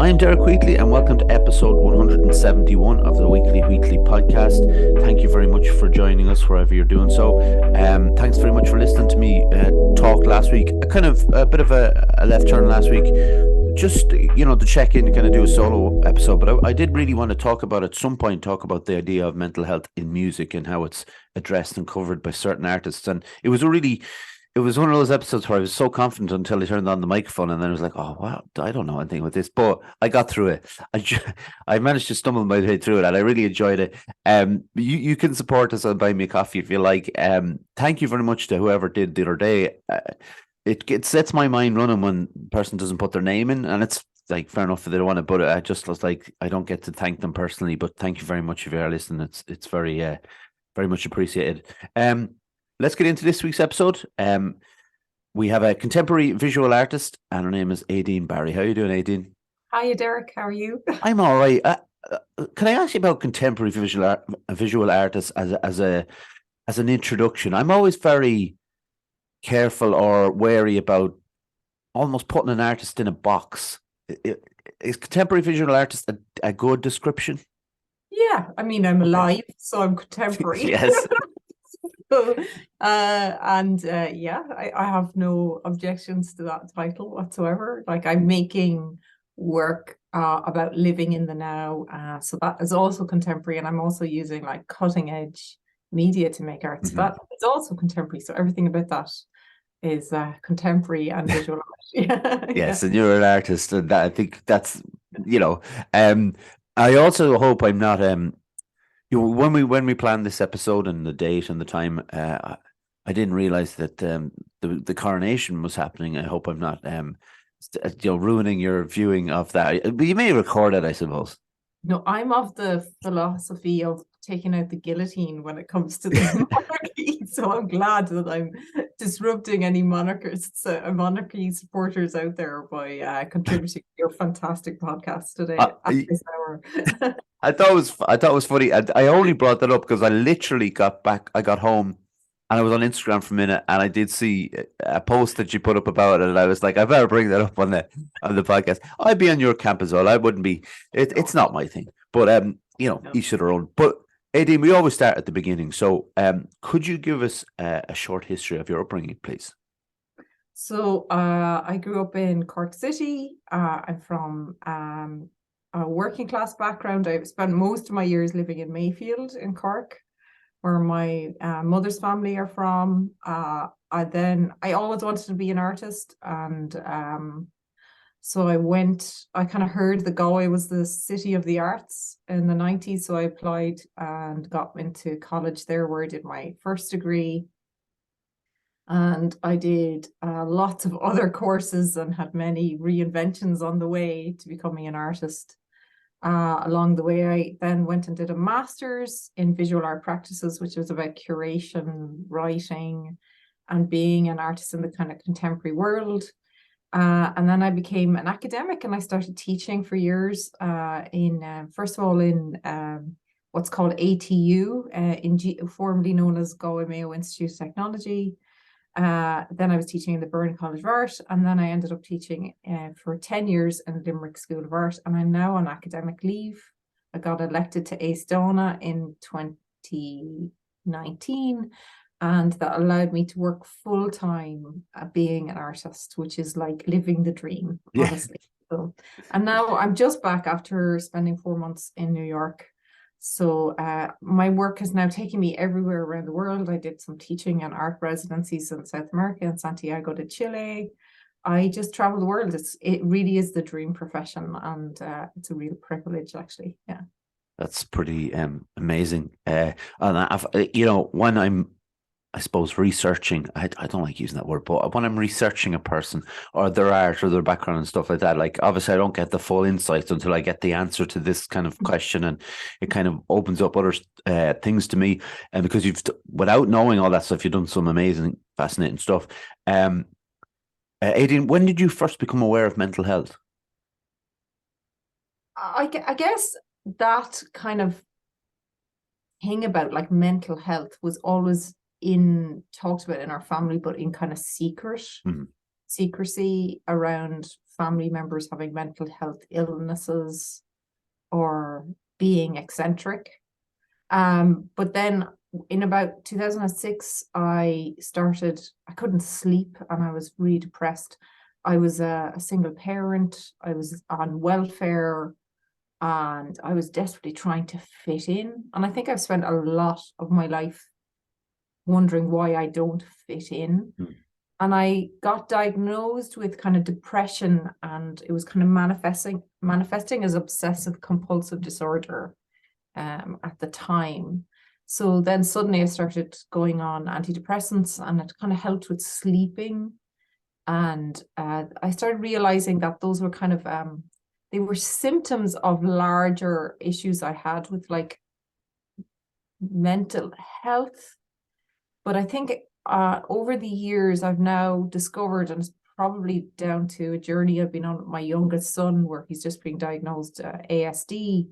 I'm Derek Wheatley, and welcome to episode 171 of the Weekly Wheatley podcast. Thank you very much for joining us wherever you're doing so. Thanks very much for listening to me talk last week. A bit of a left turn last week. Just, to check in, kind of do a solo episode. But I did really want to talk about the idea of mental health in music and how it's addressed and covered by certain artists. And it was one of those episodes where I was so confident until I turned on the microphone, and then I was like, oh, wow, I don't know anything about this. But I got through it. I managed to stumble my way through it, and I really enjoyed it. You can support us on Buy Me a Coffee if you like. Thank you very much to whoever did the other day. It sets my mind running when a person doesn't put their name in, and it's like fair enough if they don't want to, but I just was like, I don't get to thank them personally, but thank you very much if you are listening. It's very very much appreciated. Let's get into this week's episode. We have a contemporary visual artist, and her name is Aideen Barry. How are you doing, Aideen? Hiya, Derek. How are you? I'm all right. Can I ask you about contemporary visual artists as an introduction? I'm always very careful or wary about almost putting an artist in a box. Is contemporary visual artist a good description? Yeah, I mean, I'm alive, so I'm contemporary. Yes. I have no objections to that title whatsoever. Like, I'm making work about living in the now, so that is also contemporary, and I'm also using like cutting edge media to make art. So that is also contemporary. So everything about that is contemporary and visual art. Yes, and you're an artist, and I think that's I also hope I'm not when we planned this episode and the date and the time, I didn't realize that the coronation was happening. I hope I'm not ruining your viewing of that. But you may record it, I suppose. No, I'm of the philosophy of taking out the guillotine when it comes to the monarchy. So I'm glad that I'm disrupting any monarchy supporters out there by contributing to your fantastic podcast today at this hour. I thought it was funny. I only brought that up because I literally got home, and I was on Instagram for a minute, and I did see a post that you put up about it, and I was like, I better bring that up on the podcast. I'd be on your camp as well. I wouldn't be. It's not my thing, but each to their own. But Aideen, we always start at the beginning. So, could you give us a short history of your upbringing, please? So, I grew up in Cork City. I'm from a working class background. I spent most of my years living in Mayfield in Cork, where my mother's family are from. I always wanted to be an artist, and so I kind of heard that Galway was the city of the arts in the 90s, so I applied and got into college there, where I did my first degree, and I did lots of other courses and had many reinventions on the way to becoming an artist. Along the way, I then went and did a master's in visual art practices, which was about curation, writing, and being an artist in the kind of contemporary world. And then I became an academic, and I started teaching for years first of all in what's called ATU, formerly known as Galway Mayo Institute of Technology. Then I was teaching in the Byrne College of Art, and then I ended up teaching for 10 years in Limerick School of Art, and I'm now on academic leave. I got elected to Ace Dona in 2019, and that allowed me to work full-time being an artist, which is like living the dream, honestly. So, and now I'm just back after spending 4 months in New York. So my work has now taken me everywhere around the world. I did some teaching and art residencies in South America and Santiago de Chile. I just travel the world. It really is the dream profession, and it's a real privilege, actually. Yeah, that's pretty amazing. And when I'm, I suppose, researching, I don't like using that word, but when I'm researching a person or their art or their background and stuff like that, like obviously I don't get the full insights until I get the answer to this kind of question, and it kind of opens up other things to me. And because without knowing all that stuff, you've done some amazing, fascinating stuff. Aideen, when did you first become aware of mental health? I guess that kind of thing about like mental health was always talked about in our family, but in kind of secrecy around family members having mental health illnesses or being eccentric. But then in about 2006, I couldn't sleep and I was really depressed. I was a single parent. I was on welfare and I was desperately trying to fit in. And I think I've spent a lot of my life wondering why I don't fit in. Mm. And I got diagnosed with kind of depression, and it was kind of manifesting as obsessive compulsive disorder at the time. So then suddenly I started going on antidepressants, and it kind of helped with sleeping. And I started realizing that those were kind of they were symptoms of larger issues I had with like mental health. But I think over the years, I've now discovered, and it's probably down to a journey I've been on with my youngest son, where he's just being diagnosed ASD,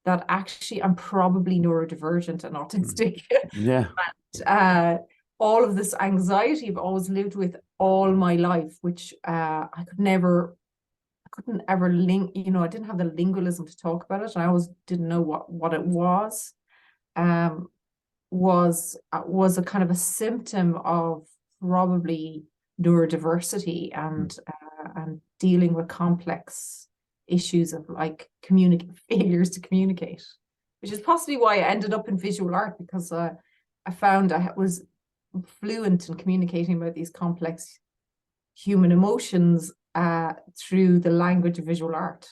that actually I'm probably neurodivergent and autistic. Yeah. And, all of this anxiety I've always lived with all my life, which I couldn't ever link, I didn't have the lingualism to talk about it. And I always didn't know what it was. Was a kind of a symptom of probably neurodiversity and dealing with complex issues of like failures to communicate, which is possibly why I ended up in visual art, because I found I was fluent in communicating about these complex human emotions through the language of visual art,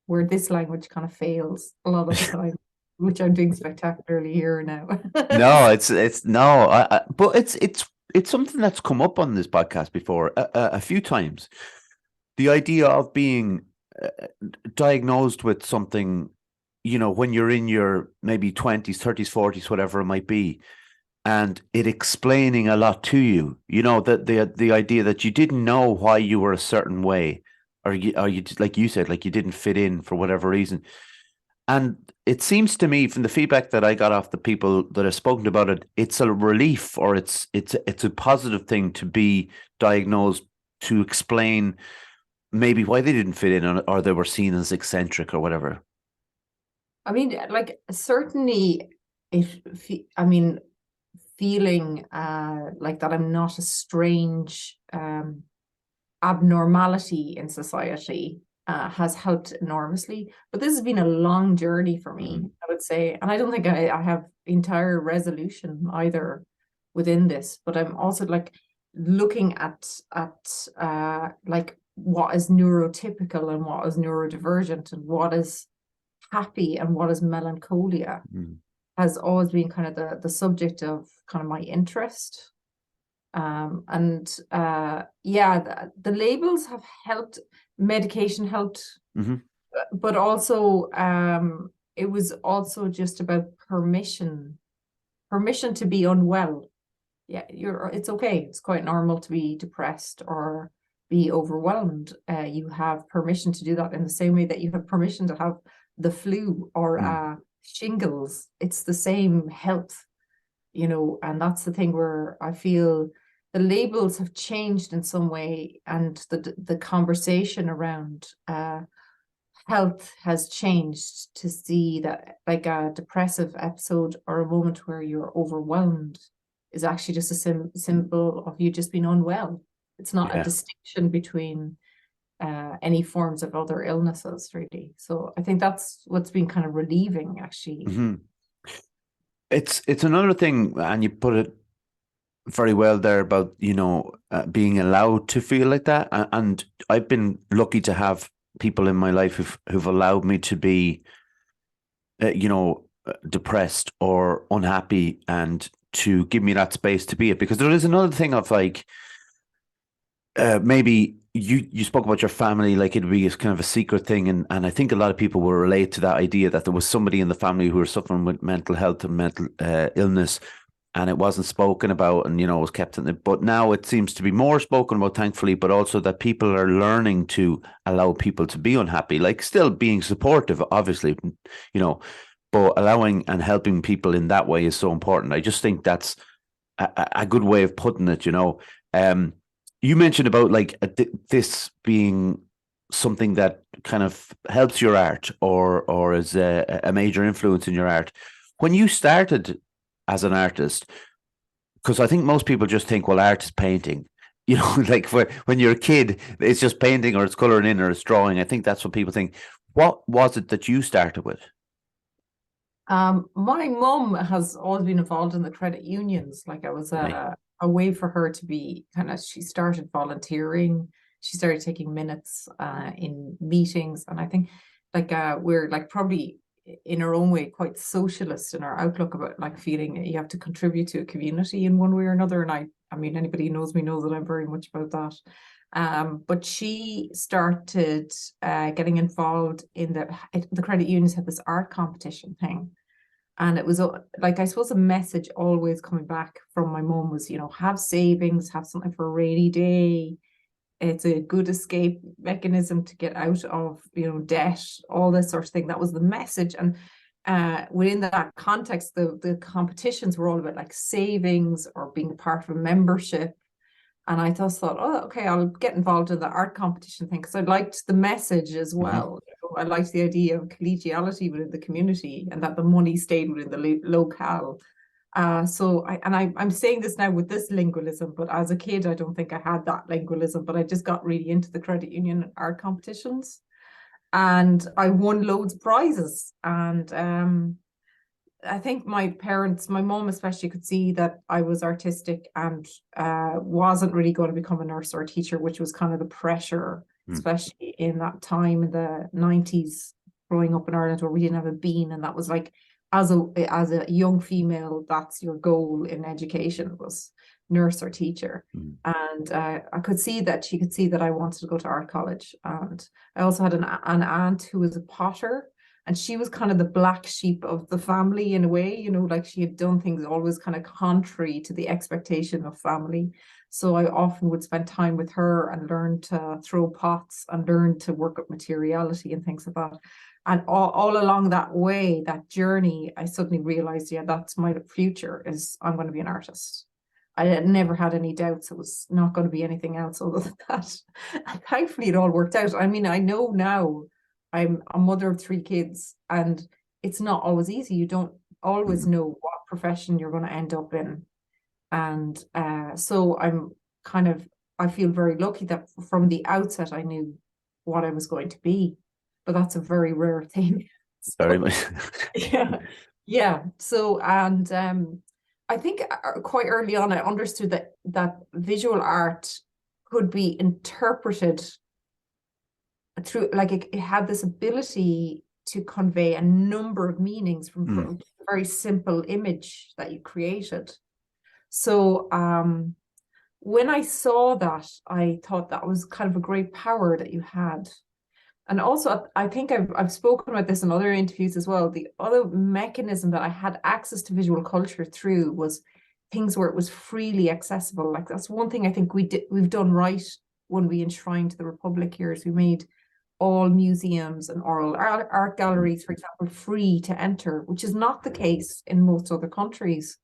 where this language kind of fails a lot of the time. Which I'm doing spectacularly here now. No, but it's something that's come up on this podcast before a few times. The idea of being diagnosed with something, when you're in your maybe 20s, 30s, 40s, whatever it might be, and it explaining a lot to you. That the idea that you didn't know why you were a certain way, or you like you said, like you didn't fit in for whatever reason. And it seems to me, from the feedback that I got off the people that have spoken about it, it's a relief, or it's a positive thing to be diagnosed, to explain maybe why they didn't fit in, or they were seen as eccentric or whatever. I mean, like certainly, feeling like that I'm not a strange abnormality in society has helped enormously. But this has been a long journey for me, I would say. And I don't think I have entire resolution either within this, but I'm also like looking at like what is neurotypical and what is neurodivergent and what is happy and what is melancholia has always been kind of the subject of kind of my interest. The labels have helped, medication helped, but also it was also just about permission to be unwell. Yeah, it's okay. It's quite normal to be depressed or be overwhelmed. You have permission to do that in the same way that you have permission to have the flu or shingles. It's the same health, and that's the thing where I feel the labels have changed in some way, and the conversation around health has changed to see that like a depressive episode or a moment where you're overwhelmed is actually just a symbol of you just being unwell. It's not a distinction between any forms of other illnesses, really. So I think that's what's been kind of relieving, actually. It's another thing, and you put it very well there about being allowed to feel like that, and I've been lucky to have people in my life who've allowed me to be depressed or unhappy, and to give me that space to be it. Because there is another thing of like maybe you spoke about your family, like it'd be kind of a secret thing, and I think a lot of people will relate to that idea that there was somebody in the family who were suffering with mental health and mental illness, and it wasn't spoken about, and was kept in it. But now it seems to be more spoken about, thankfully, but also that people are learning to allow people to be unhappy, like still being supportive, obviously, but allowing and helping people in that way is so important. I just think that's a good way of putting it. You mentioned about like this being something that kind of helps your art or is a major influence in your art. When you started as an artist, because I think most people just think, well, art is painting. You know, like when you're a kid, it's just painting or it's coloring in or it's drawing. I think that's what people think. What was it that you started with? My mum has always been involved in the credit unions. Like, I was Right. a way for her to be kind of, she started volunteering. She started taking minutes in meetings. And I think like we're like probably in our own way quite socialist in our outlook about like feeling you have to contribute to a community in one way or another. And I mean, anybody who knows me knows that I'm very much about that. But she started getting involved in the credit unions had this art competition thing. And it was like, I suppose a message always coming back from my mum was, have savings, have something for a rainy day. It's a good escape mechanism to get out of, debt, all this sort of thing. That was the message. And within that context, the competitions were all about like savings or being part of a membership. And I just thought, oh, okay, I'll get involved in the art competition thing because I liked the message as Mm-hmm. well. I liked the idea of collegiality within the community and that the money stayed within the locale. I'm saying this now with this lingualism, but as a kid, I don't think I had that lingualism, but I just got really into the credit union art competitions and I won loads of prizes. And I think my parents, my mom especially, could see that I was artistic and wasn't really going to become a nurse or a teacher, which was kind of the pressure, especially in that time in the 90s, growing up in Ireland where we didn't have a bean. And that was like, as a young female, that's your goal in education was nurse or teacher. Mm-hmm. And I could see that she could see that I wanted to go to art college. And I also had an aunt who was a potter and she was kind of the black sheep of the family in a way, like she had done things always kind of contrary to the expectation of family. So I often would spend time with her and learn to throw pots and learn to work with materiality and things like that. And all along that way, that journey, I suddenly realized, yeah, that's my future is I'm going to be an artist. I had never had any doubts it was not going to be anything else other than that. And thankfully, it all worked out. I mean, I know now I'm a mother of 3 kids, and it's not always easy. You don't always know what profession you're going to end up in. And so I feel very lucky that from the outset, I knew what I was going to be. But that's a very rare thing. Very So, much. yeah. Yeah. So, and I think quite early on, I understood that visual art could be interpreted through, like it had this ability to convey a number of meanings from a very simple image that you created. So when I saw that, I thought that was kind of a great power that you had. And also, I think I've spoken about this in other interviews as well. The other mechanism that I had access to visual culture through was things where it was freely accessible. Like that's one thing I think we've done right when we enshrined the Republic here is we made all museums and oral art galleries, for example, free to enter, which is not the case in most other countries.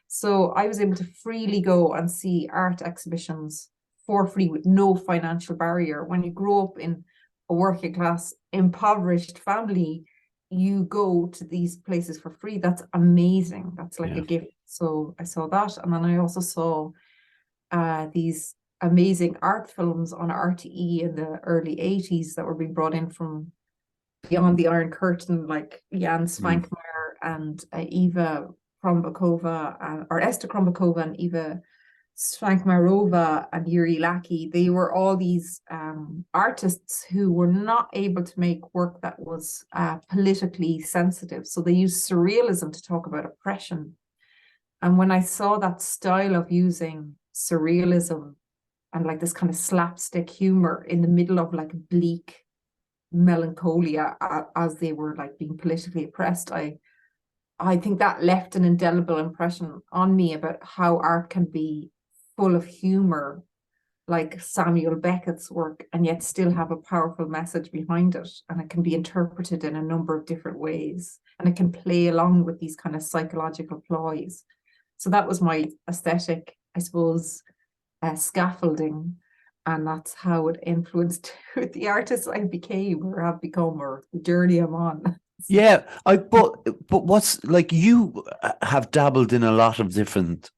So I was able to freely go and see art exhibitions for free with no financial barrier. When you grow up in a working class, impoverished family, you go to these places for free. That's amazing. That's like a gift. So I saw that. And then I also saw these amazing art films on RTE in the early 80s that were being brought in from beyond the Iron Curtain, like Jan Svankmajer and Eva Krombakova, or Esther Krombakova and Eva Svankmarova and Yuri Laki. They were all these artists who were not able to make work that was politically sensitive. So they used surrealism to talk about oppression. And when I saw that style of using surrealism and like this kind of slapstick humor in the middle of like bleak melancholia as they were like being politically oppressed, I think that left an indelible impression on me about how art can be full of humor, like Samuel Beckett's work, and yet still have a powerful message behind it. And it can be interpreted in a number of different ways. And it can play along with these kind of psychological ploys. So that was my aesthetic, I suppose, scaffolding. and that's how it influenced the artist I became or have become, or the journey I'm on. Yeah, but what's like, you have dabbled in a lot of different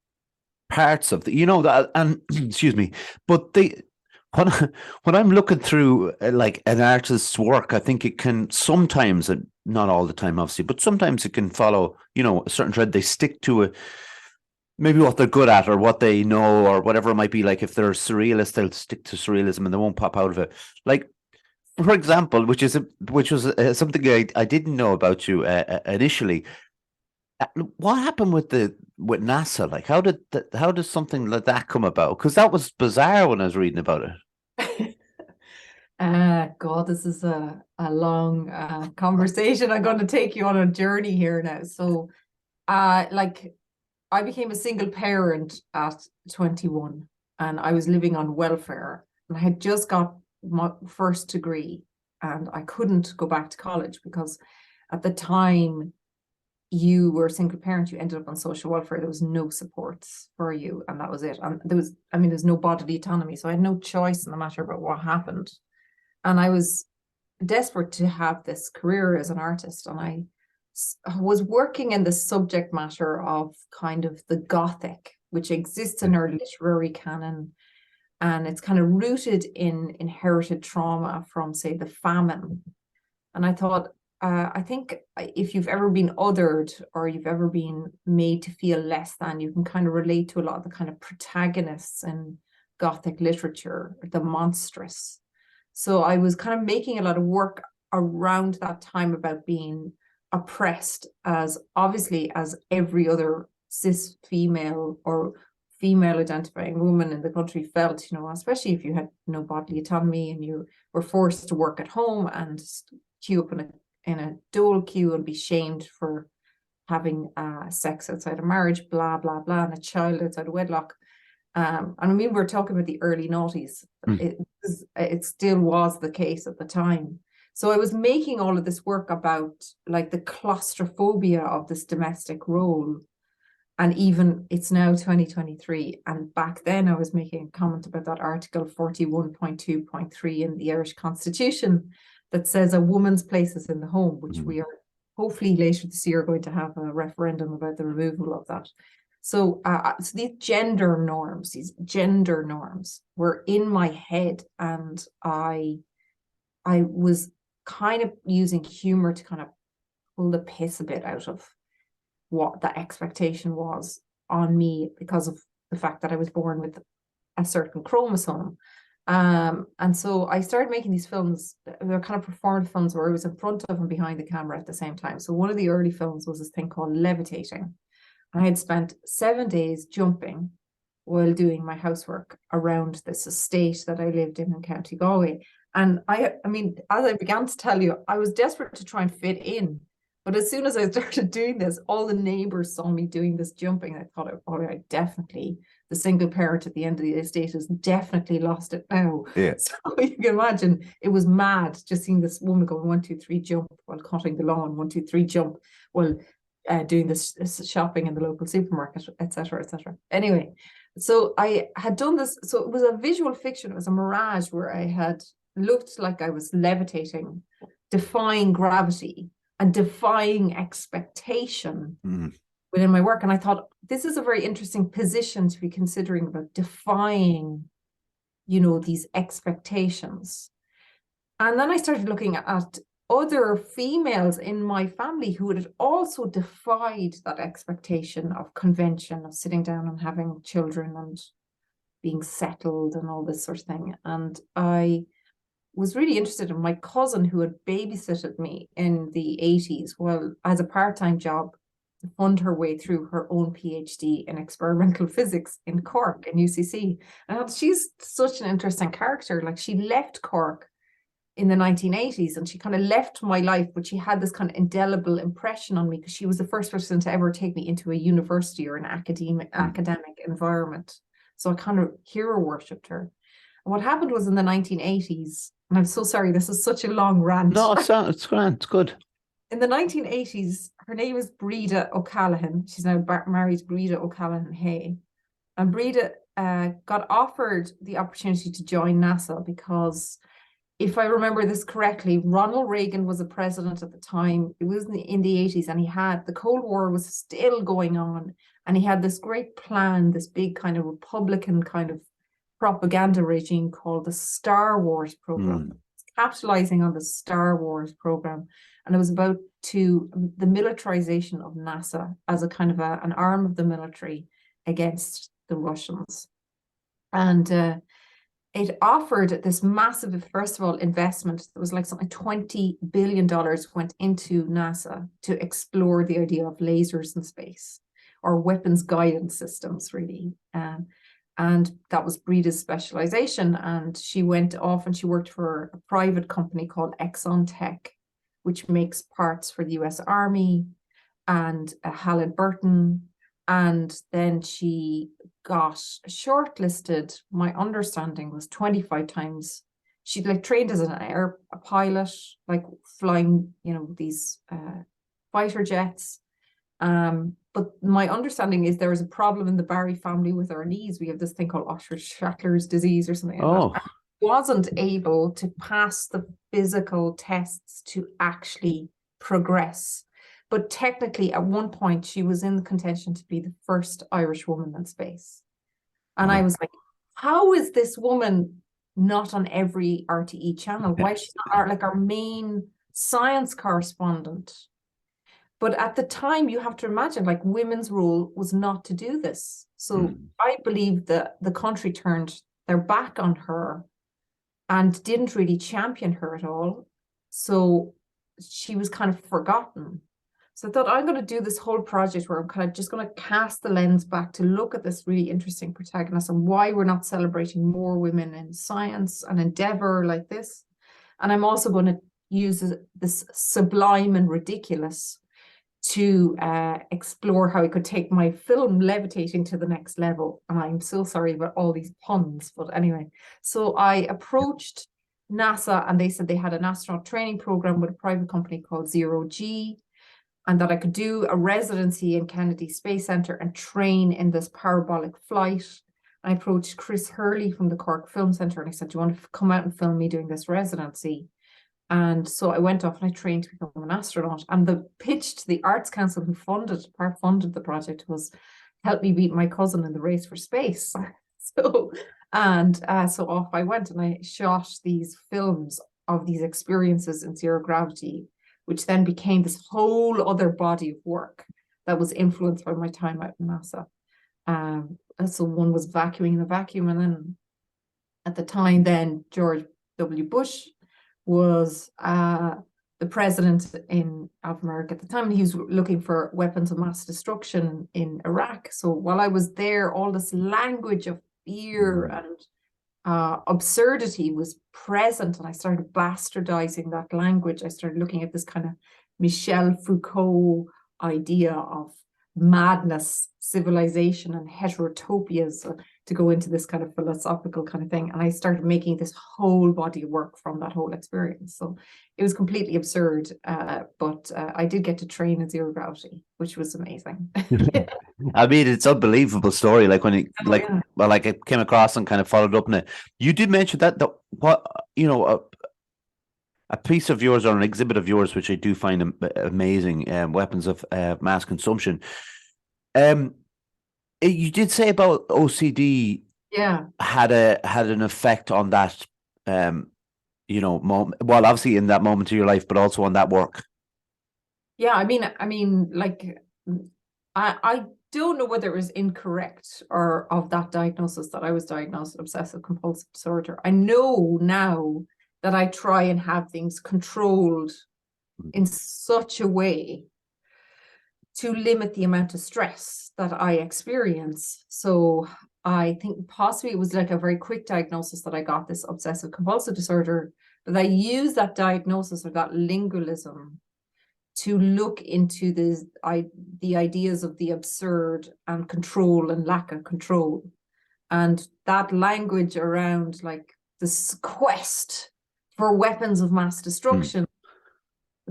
parts of that, and excuse me, but when when I'm looking through like an artist's work, I think it can sometimes, not all the time, obviously, but sometimes it can follow, a certain thread. They stick to it, maybe what they're good at or what they know or whatever it might be. Like if they're surrealist, they'll stick to surrealism and they won't pop out of it. Like, for example, which was something I didn't know about you initially. What happened with NASA? Like, how does something like that come about? Because that was bizarre when I was reading about it. God, this is a long conversation. I'm going to take you on a journey here now. So, like, I became a single parent at 21, and I was living on welfare, and I had just got my first degree, and I couldn't go back to college because at the time you were a single parent, you ended up on social welfare. There was no supports for you, and that was it. And there's no bodily autonomy. So I had no choice in the matter about what happened. And I was desperate to have this career as an artist. And I was working in the subject matter of kind of the Gothic, which exists in our literary canon. And it's kind of rooted in inherited trauma from, say, the famine. And I thought, I think if you've ever been othered or you've ever been made to feel less than, you can kind of relate to a lot of the kind of protagonists in Gothic literature, the monstrous. So I was kind of making a lot of work around that time about being oppressed, as obviously as every other cis female or female identifying woman in the country felt, especially if you had no bodily autonomy and you were forced to work at home and queue up in a dole queue and be shamed for having sex outside of marriage, blah, blah, blah, and a child outside of wedlock. And I mean, we're talking about the early noughties. It still was the case at the time. So I was making all of this work about like the claustrophobia of this domestic role. And even it's now 2023. And back then I was making a comment about that article 41.2.3 in the Irish Constitution that says a woman's place is in the home, which we are hopefully later this year going to have a referendum about the removal of that. So, so these gender norms were in my head, and I was kind of using humor to kind of pull the piss a bit out of what the expectation was on me because of the fact that I was born with a certain chromosome. And so I started making these films. They're kind of performative films where I was in front of and behind the camera at the same time. So one of the early films was this thing called Levitating. I had spent 7 days jumping while doing my housework around this estate that I lived in County Galway. And I mean, as I began to tell you, I was desperate to try and fit in. But as soon as I started doing this, all the neighbors saw me doing this jumping. I thought, oh, I definitely, the single parent at the end of the estate has definitely lost it now. Yeah. So you can imagine it was mad just seeing this woman go 1, 2, 3 jump while cutting the lawn, 1, 2, 3 jump while doing this shopping in the local supermarket, etc., etc. Anyway, so I had done this. So it was a visual fiction. It was a mirage where I had looked like I was levitating, defying gravity and defying expectation within my work. And I thought, this is a very interesting position to be considering about defying, these expectations. And then I started looking at other females in my family who had also defied that expectation of convention, of sitting down and having children and being settled and all this sort of thing. And I was really interested in my cousin who had babysitted me in the 80s, well, as a part-time job to fund her way through her own PhD in experimental physics in Cork in UCC. And I thought, she's such an interesting character. Like, she left Cork in the 1980s and she kind of left my life, but she had this kind of indelible impression on me because she was the first person to ever take me into a university or an academic environment. So I kind of hero worshipped her. And what happened was in the 1980s, and I'm so sorry, this is such a long rant. No, it's grand, it's good. In the 1980s, her name is Breda O'Callaghan. She's now married to Breda O'Callaghan Hay. And Breda got offered the opportunity to join NASA because, if I remember this correctly, Ronald Reagan was a president at the time. It was in the 80s, and the Cold War was still going on. And he had this great plan, this big kind of Republican kind of propaganda regime called the Star Wars program, capitalizing on the Star Wars program. And it was about the militarization of NASA as a kind of an arm of the military against the Russians. And it offered this massive, first of all, investment. There was like something $20 billion went into NASA to explore the idea of lasers in space, or weapons guidance systems, really. And that was Brida's specialization. And she went off and she worked for a private company called Exxon Tech, which makes parts for the US Army, and Halliburton. And then she got shortlisted. My understanding was 25 times. She trained as a pilot, like flying, these fighter jets. But my understanding is there is a problem in the Barry family with our knees. We have this thing called Osher-Shackler's disease or something like that. I wasn't able to pass the physical tests to actually progress. But technically, at one point, she was in the contention to be the first Irish woman in space. And I was like, how is this woman not on every RTE channel? Why is she not like our main science correspondent? But at the time, you have to imagine, like, women's role was not to do this. So I believe that the country turned their back on her and didn't really champion her at all. So she was kind of forgotten. So I thought, I'm going to do this whole project where I'm kind of just going to cast the lens back to look at this really interesting protagonist and why we're not celebrating more women in science and endeavor like this. And I'm also going to use this sublime and ridiculous to explore how I could take my film Levitating to the next level. And I'm so sorry about all these puns, but anyway. So I approached NASA, and they said they had an astronaut training program with a private company called Zero G, and that I could do a residency in Kennedy Space Center and train in this parabolic flight. I approached Chris Hurley from the Cork Film Centre, and I said, do you want to come out and film me doing this residency? And so I went off and I trained to become an astronaut. And the pitch to the Arts Council, who funded the project, was help me beat my cousin in the race for space. So off I went, and I shot these films of these experiences in zero gravity, which then became this whole other body of work that was influenced by my time out in NASA. So one was Vacuuming the Vacuum, and then at the time, then George W. Bush was the president of America at the time, and he was looking for weapons of mass destruction in Iraq. So while I was there, all this language of fear and absurdity was present, and I started bastardizing that language. I started looking at this kind of Michel Foucault idea of madness, civilization, and heterotopias, to go into this kind of philosophical kind of thing. And I started making this whole body of work from that whole experience. So it was completely absurd, but I did get to train in zero gravity, which was amazing. I mean, it's an unbelievable story. Like when I came across and kind of followed up on it. You did mention that a piece of yours or an exhibit of yours, which I do find amazing, weapons of mass consumption. You did say about OCD, had an effect on that, moment. Well, obviously in that moment of your life, but also on that work. Yeah, I mean, like, I don't know whether it was incorrect or of that diagnosis that I was diagnosed with obsessive compulsive disorder. I know now that I try and have things controlled in such a way to limit the amount of stress that I experience. So I think possibly it was like a very quick diagnosis that I got this obsessive compulsive disorder, but I use that diagnosis or that lingualism to look into the ideas of the absurd and control and lack of control. And that language around like this quest for weapons of mass destruction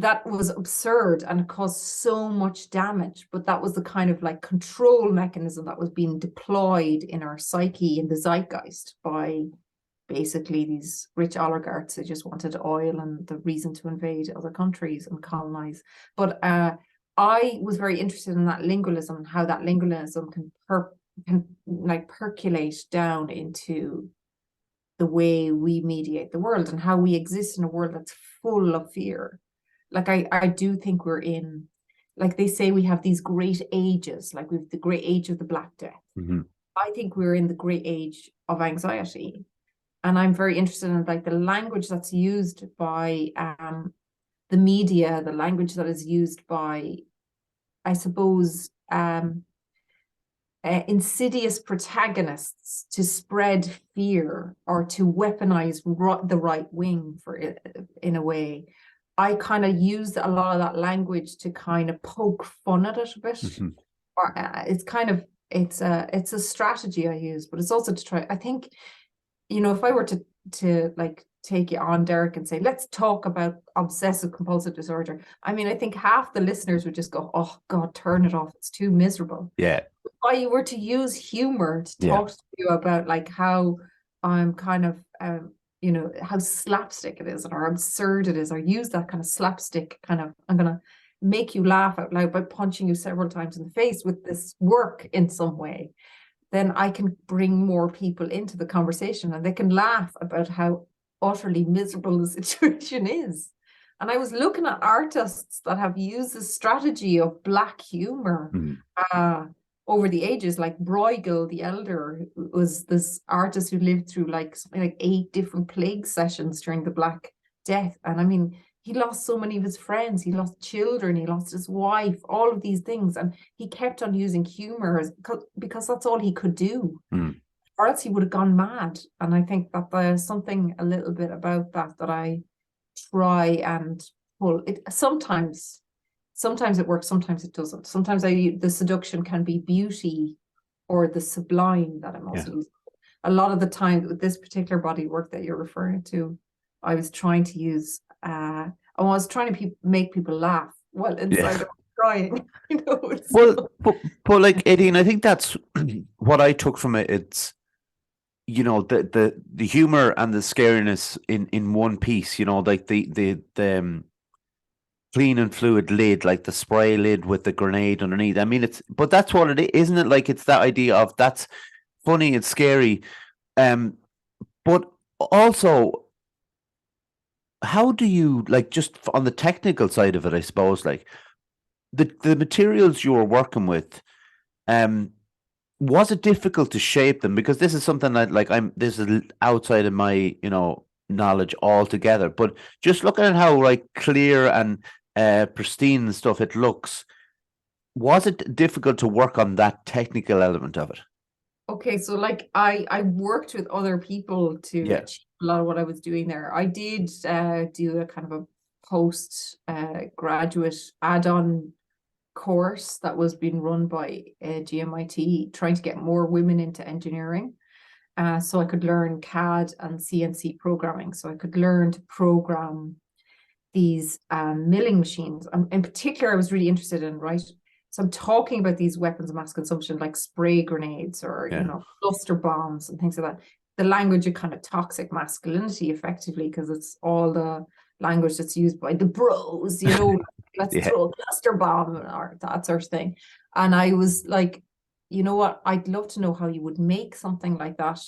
that was absurd and it caused so much damage. But that was the kind of like control mechanism that was being deployed in our psyche, in the zeitgeist, by basically these rich oligarchs who just wanted oil and the reason to invade other countries and colonize. But I was very interested in that lingualism and how that lingualism can like percolate down into the way we mediate the world and how we exist in a world that's full of fear. Like I do think we're in, like they say, we have these great ages, like we've the great age of the Black Death. Mm-hmm. I think we're in the great age of anxiety. And I'm very interested in like the language that's used by the media, the language that is used by, I suppose, insidious protagonists to spread fear or to weaponize the right wing for it, in a way. I kind of use a lot of that language to kind of poke fun at it a bit. Mm-hmm. Or it's kind of, it's a strategy I use, but it's also to try, I think, you know, if I were to like take you on, Derek, and say, let's talk about obsessive compulsive disorder, I mean, I think half the listeners would just go, oh God, turn it off, it's too miserable. Yeah. If you were to use humor to talk to you about like how I'm kind of you know, how slapstick it is or absurd it is, or use that kind of slapstick kind of, I'm gonna make you laugh out loud by punching you several times in the face with this work in some way, then I can bring more people into the conversation and they can laugh about how utterly miserable the situation is. And I was looking at artists that have used the strategy of Black humor over the ages, like Bruegel the Elder was this artist who lived through like something like 8 different plague sessions during the Black Death. And I mean, he lost so many of his friends, he lost children, he lost his wife, all of these things. And he kept on using humor because that's all he could do. Or else he would have gone mad. And I think that there's something a little bit about that I try and pull. It sometimes it works, sometimes it doesn't. Sometimes the seduction can be beauty or the sublime that I'm also using. A lot of the time with this particular body work that you're referring to, I was trying to use I was trying to make people laugh while inside crying. You know, well, but like Aideen, I think that's what I took from it. It's, you know, the humor and the scariness in one piece. You know, like the clean and fluid lid, like the spray lid with the grenade underneath. I mean, but that's what it is, isn't it? Like it's that idea of that's funny, it's scary, but also, how do you, like, just on the technical side of it, I suppose, like the materials you were working with, was it difficult to shape them? Because this is something that, like, this is outside of my, you know, knowledge altogether. But just looking at how like clear and pristine and stuff it looks, was it difficult to work on that technical element of it? Okay, so like I worked with other people to achieve a lot of what I was doing there. I did do a kind of a post graduate add-on course that was being run by GMIT, trying to get more women into engineering. So I could learn CAD and CNC programming. So I could learn to program these milling machines. In particular, I was really interested in, right? So I'm talking about these weapons of mass consumption, like spray grenades or, you know, cluster bombs and things like that. The language of kind of toxic masculinity, effectively, because it's all the language that's used by the bros, you know, let's throw a cluster bomb or that sort of thing. And I was like, you know what, I'd love to know how you would make something like that.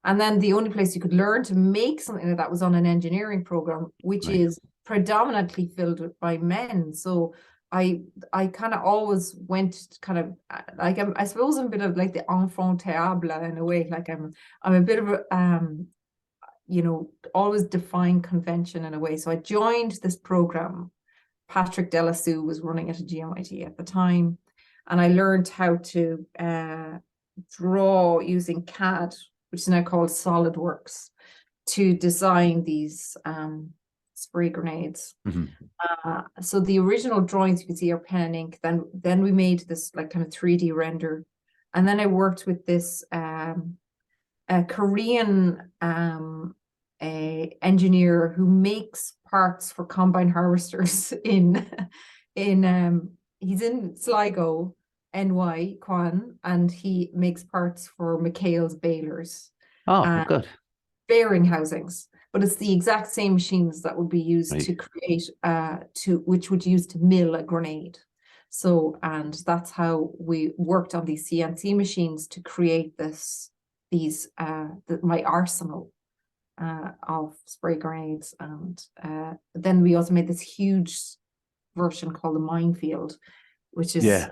And then the only place you could learn to make something like that was on an engineering program, which is predominantly filled by men. So I kind of always went kind of like, I suppose I'm a bit of like the enfant terrible in a way. Like I'm a bit of a you know, always defying convention in a way. So I joined this program. Patrick Delassou was running it at GMIT at the time, and I learned how to draw using CAD, which is now called SolidWorks, to design these spray grenades. So the original drawings you can see are pen and ink. Then we made this like kind of 3D render, and then I worked with this Korean a engineer who makes parts for combine harvesters in he's in Sligo, NY, Quan, and he makes parts for McHale's balers Oh, and good. bearing housings. But it's the exact same machines that would be used Right. to create which would use to mill a grenade. So, and that's how we worked on these CNC machines to create my arsenal of spray grenades. And then we also made this huge version called the Minefield, which is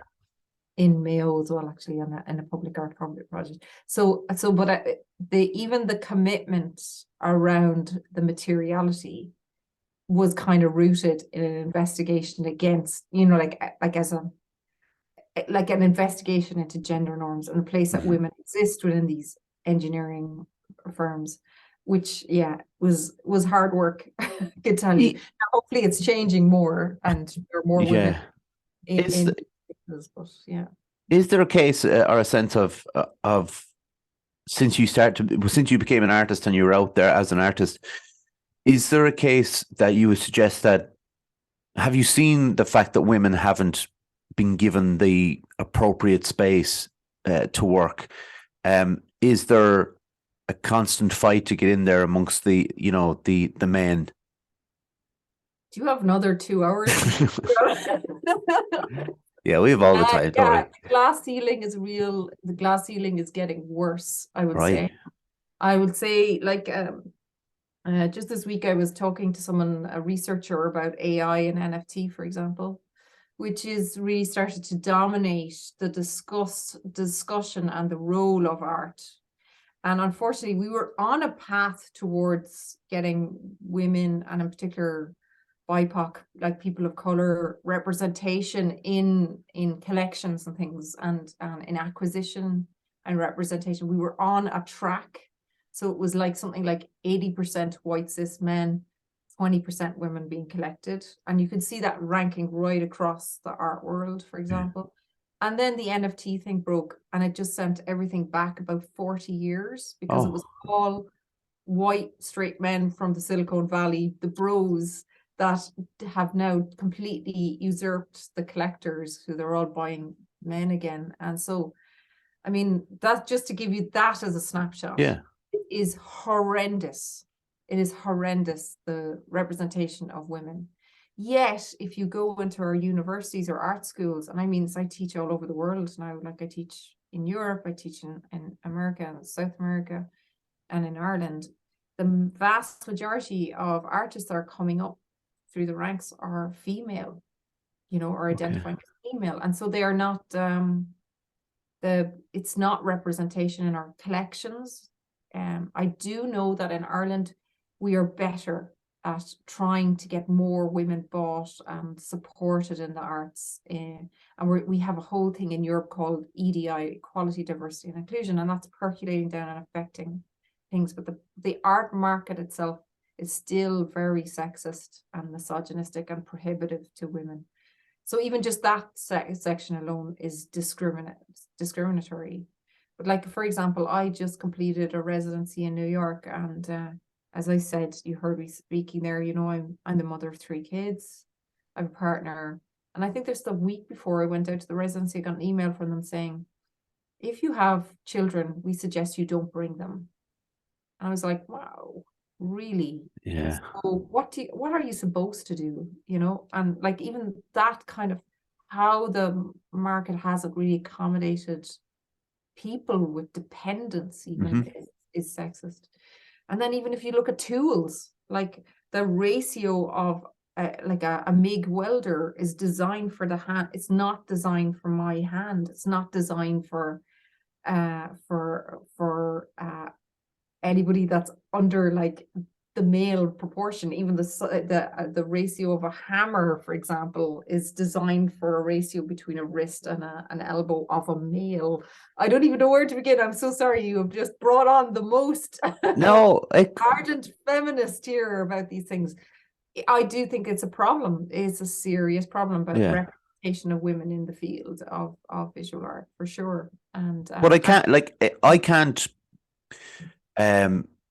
in Mayo as well, actually, in a public art project. But even the commitment around the materiality was kind of rooted in an investigation against, like an investigation into gender norms and the place that women exist within these engineering firms, which was hard work. I could tell you. Now, hopefully it's changing more and there are more women in this, but yeah. Is there a case or a sense of since you became an artist and you were out there as an artist, is there a case that you would suggest that, have you seen the fact that women haven't been given the appropriate space to work? Is there a constant fight to get in there amongst the men? Do you have another 2 hours? Yeah, we have all the time. The glass ceiling is real. The glass ceiling is getting worse, I would say. I would say, like, just this week I was talking to someone, a researcher, about AI and NFT, for example, which is really started to dominate the discussion and the role of art. And unfortunately, we were on a path towards getting women, and in particular BIPOC, like people of color, representation in collections and things, and in acquisition and representation. We were on a track. So it was like something like 80% white cis men, 20% women being collected. And you could see that ranking right across the art world, for example. And then the NFT thing broke, and it just sent everything back about 40 years because it was all white straight men from the Silicon Valley, the bros, that have now completely usurped the collectors, who they're all buying men again. And so, I mean, that's just to give you that as a snapshot. Yeah. It is horrendous. It is horrendous, the representation of women. Yet, if you go into our universities or art schools, and I mean, I teach all over the world now, like I teach in Europe, I teach in America and South America and in Ireland, the vast majority of artists that are coming up through the ranks are female, or identifying as female. And so they are not, it's not representation in our collections. I do know that in Ireland, we are better at trying to get more women bought and supported in the arts. And we have a whole thing in Europe called EDI, Equality, Diversity and Inclusion, and that's percolating down and affecting things. But the art market itself is still very sexist and misogynistic and prohibitive to women. So even just that section alone is discriminatory. But like, for example, I just completed a residency in New York, and as I said, you heard me speaking there, I'm the mother of 3 kids. I have a partner. And I think there's the week before I went out to the residency, I got an email from them saying, if you have children, we suggest you don't bring them. And I was like, wow, really? Yeah. So what are you supposed to do? And like, even that kind of how the market hasn't really accommodated people with dependence even is sexist. And then even if you look at tools, like the ratio of like a MIG welder is designed for the hand. It's not designed for my hand. It's not designed for anybody that's under like the male proportion. Even the ratio of a hammer, for example, is designed for a ratio between a wrist and an elbow of a male. I don't even know where to begin. I'm so sorry. You have just brought on the most ardent feminist here about these things. I do think it's a problem. It's a serious problem about representation of women in the field of visual art, for sure. And but I can't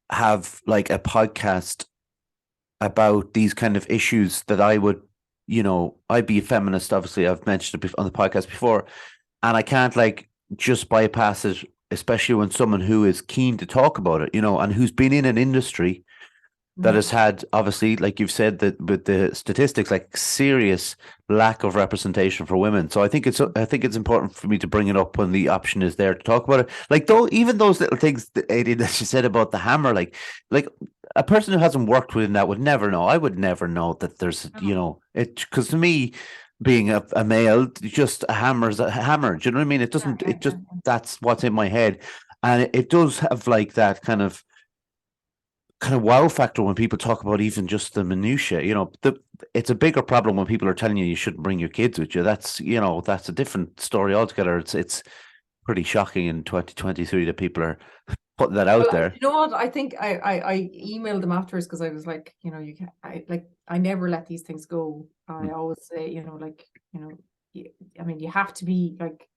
have like a podcast about these kind of issues that I would, I'd be a feminist, obviously. I've mentioned it on the podcast before, and I can't like just bypass it, especially when someone who is keen to talk about it, and who's been in an industry that Yeah. has had, obviously, like you've said, that with the statistics, like serious lack of representation for women. So I think it's important for me to bring it up when the option is there to talk about it. Like, though, even those little things that Aideen, that she said about the hammer, like a person who hasn't worked within that would never know. I would never know that there's, Oh, it, because to me, being a male, just a hammer's a hammer. Do you know what I mean? It yeah, doesn't. yeah, It yeah, just, that's what's in my head, and it does have like that kind of wow factor when people talk about even just the minutiae. It's a bigger problem when people are telling you shouldn't bring your kids with you. That's a different story altogether. It's pretty shocking in 2023 that people are putting that out Well, there. you know what? I think I emailed them afterwards because I was like, you can I never let these things go. I Mm. always say, I mean, you have to be like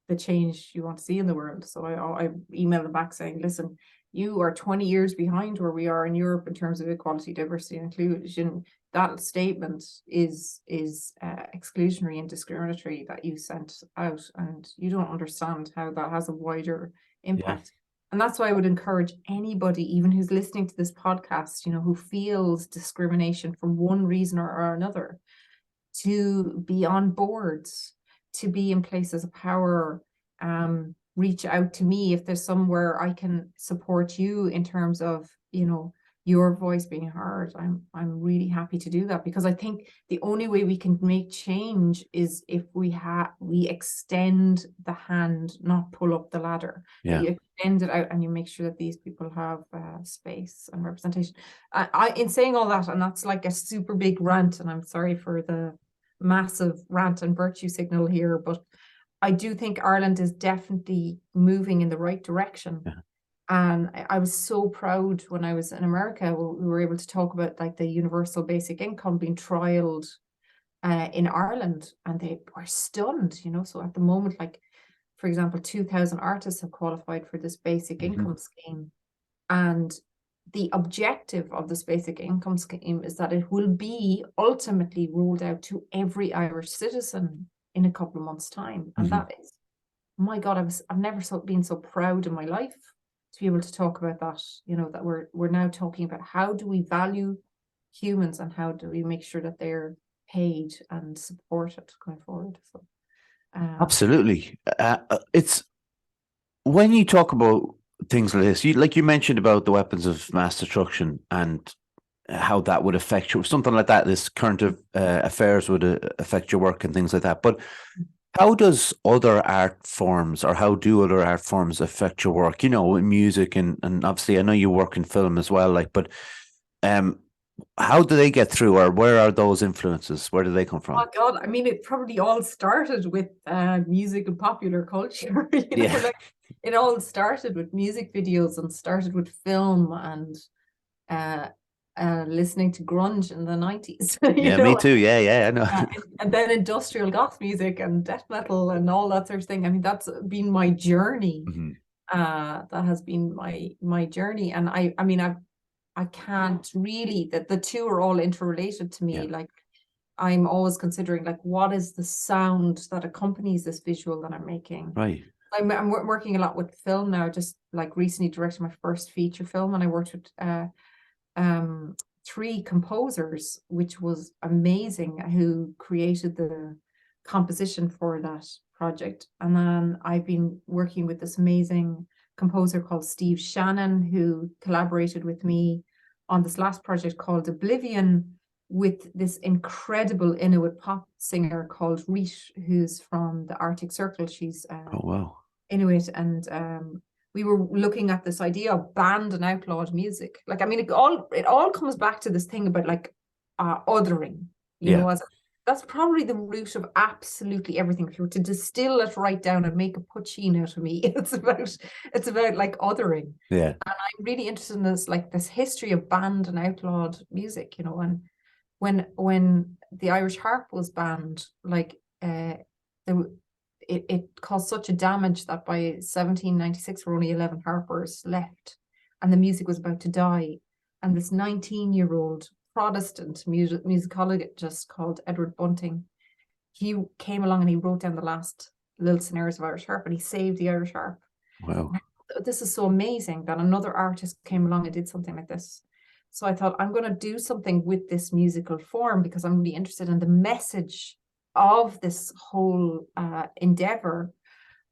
the change you want to see in the world. So I emailed them back saying, listen, you are 20 years behind where we are in Europe in terms of equality, diversity, and inclusion. That statement is exclusionary and discriminatory that you sent out, and you don't understand how that has a wider Yeah, impact. And that's why I would encourage anybody, even who's listening to this podcast, who feels discrimination for one reason or another, to be on boards, to be in places of power. Reach out to me if there's somewhere I can support you in terms of, your voice being heard. I'm really happy to do that, because I think the only way we can make change is if we extend the hand, not pull up the ladder. That yeah, you extend it out and you make sure that these people have space and representation. In saying all that, and that's like a super big rant, and I'm sorry for the massive rant and virtue signal here, but I do think Ireland is definitely moving in the right direction. yeah. And I was so proud when I was in America. We were able to talk about like the universal basic income being trialed in Ireland, and they were stunned. So at the moment, like, for example, 2,000 artists have qualified for this basic Hmm. income scheme. And the objective of this basic income scheme is that it will be ultimately rolled out to every Irish citizen in a couple of months' time. And Hmm. that is, my God, I've never been so proud in my life to be able to talk about that. That we're now talking about how do we value humans and how do we make sure that they're paid and supported going forward. So Absolutely. It's when you talk about things like this, like you mentioned about the weapons of mass destruction and how that would affect you, something like that. This current affairs would affect your work and things like that. But how does other art forms, or how do other art forms affect your work? In music and obviously, I know you work in film as well. But um, how do they get through, or where are those influences? Where do they come oh from? God, I mean, it probably all started with music and popular culture. Yeah, Like it all started with music videos and started with film and uh, listening to grunge in the 90s, yeah, me too. Yeah, yeah, I know. and then industrial goth music and death metal and all that sort of thing. I mean, that's been my journey. Mhm. That has been my journey, and I mean, I can't really, that the two are all interrelated to Yeah, me. Like, I'm always considering like what is the sound that accompanies this visual that I'm making. right. I'm working a lot with film now. Just like recently directed my first feature film, and I worked with three composers, which was amazing, who created the composition for that project. And then I've been working with this amazing composer called Steve Shannon, who collaborated with me on this last project called Oblivion, with this incredible Inuit pop singer called Reet, who's from the Arctic Circle. She's Oh wow. Inuit, and we were looking at this idea of banned and outlawed music. Like, I mean, it all comes back to this thing about like othering, Yeah, as that's probably the root of absolutely everything. If you were to distill it right down and make a poutine out of me, it's about like othering. yeah. And I'm really interested in this history of banned and outlawed music, and when the Irish harp was banned, like there it caused such a damage that by 1796 there were only 11 harpers left. and the music was about to die. And this 19-year-old Protestant musicologist called Edward Bunting, he came along and he wrote down the last little scenarios of Irish harp, and he saved the Irish harp. Wow. This is so amazing that another artist came along and did something like this. So I thought, I'm going to do something with this musical form because I'm really interested in the message of this whole endeavor.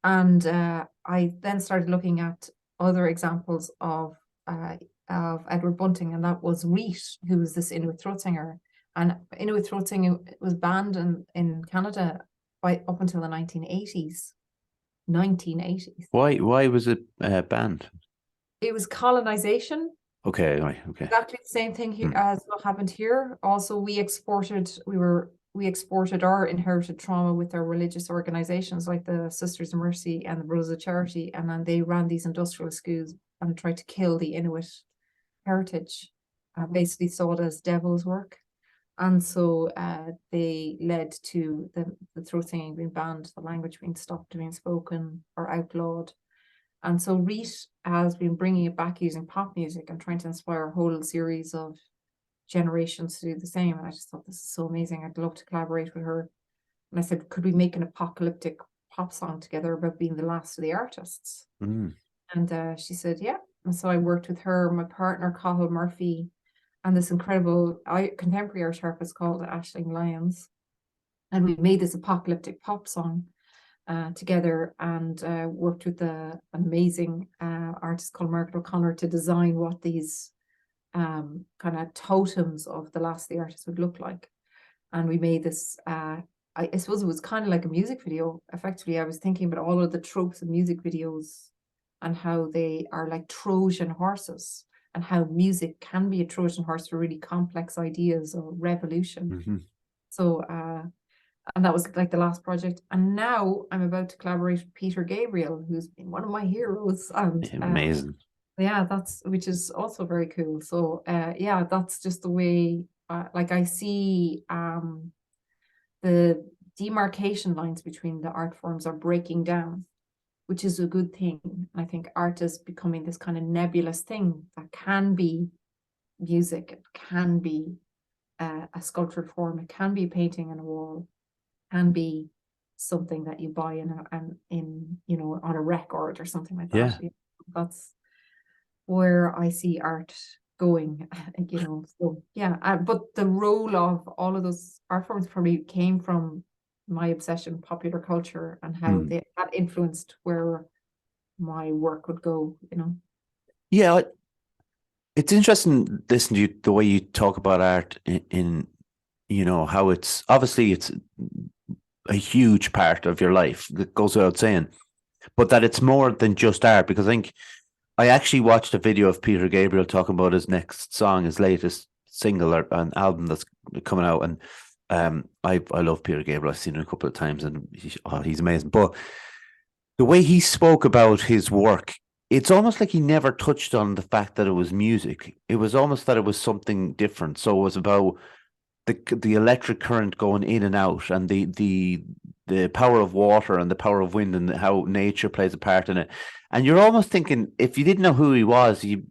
And I then started looking at other examples of Edward Bunting, and that was Wheat, who was this Inuit throat singer. And Inuit throat singing was banned in Canada up until the 1980s. 1980s. Why was it banned? It was colonization. Okay, right, okay. Exactly the same thing here as what happened here. Also, we exported our inherited trauma with our religious organizations like the Sisters of Mercy and the Brothers of Charity, and then they ran these industrial schools and tried to kill the Inuit heritage. Basically saw it as devil's work. And so they led to the throat singing being banned, the language being stopped being spoken or outlawed. And so Reet has been bringing it back using pop music and trying to inspire a whole series of generations to do the same. And I just thought, this is so amazing. I'd love to collaborate with her. And I said, could we make an apocalyptic pop song together about being the last of the artists? And she said, yeah. And so I worked with her, my partner, Cathal Murphy, and this incredible contemporary Irish harpist called Aisling Lyons. And we made this apocalyptic pop song together, and worked with the amazing artist called Margaret O'Connor to design what these kind of totems of the last of the artists would look like. And we made this, I suppose it was kind of like a music video. Effectively, I was thinking about all of the tropes of music videos and how they are like Trojan horses, and how music can be a Trojan horse for really complex ideas or revolution. So, and that was like the last project. And now I'm about to collaborate with Peter Gabriel, who's been one of my heroes. And amazing. Yeah, which is also very cool. So yeah, that's just the way, like I see the demarcation lines between the art forms are breaking down, which is a good thing. I think art is becoming this kind of nebulous thing that can be music, it can be a sculptured form, it can be a painting on a wall, can be something that you buy in on a record or something like that. Yeah. That's where I see art going, so yeah. But the role of all of those art forms probably came from my obsession with popular culture and how that influenced where my work would go, Yeah, it's interesting listening to you, the way you talk about art in how it's obviously it's a huge part of your life, that goes without saying, but that it's more than just art. Because I think I actually watched a video of Peter Gabriel talking about his next song, his latest single or an album that's coming out, and I love Peter Gabriel. I've seen him a couple of times, and he's amazing. But the way he spoke about his work, it's almost like he never touched on the fact that it was music. It was almost that it was something different. So it was about the electric current going in and out, and the power of water and the power of wind, and how nature plays a part in it. And you're almost thinking, if you didn't know who he was, you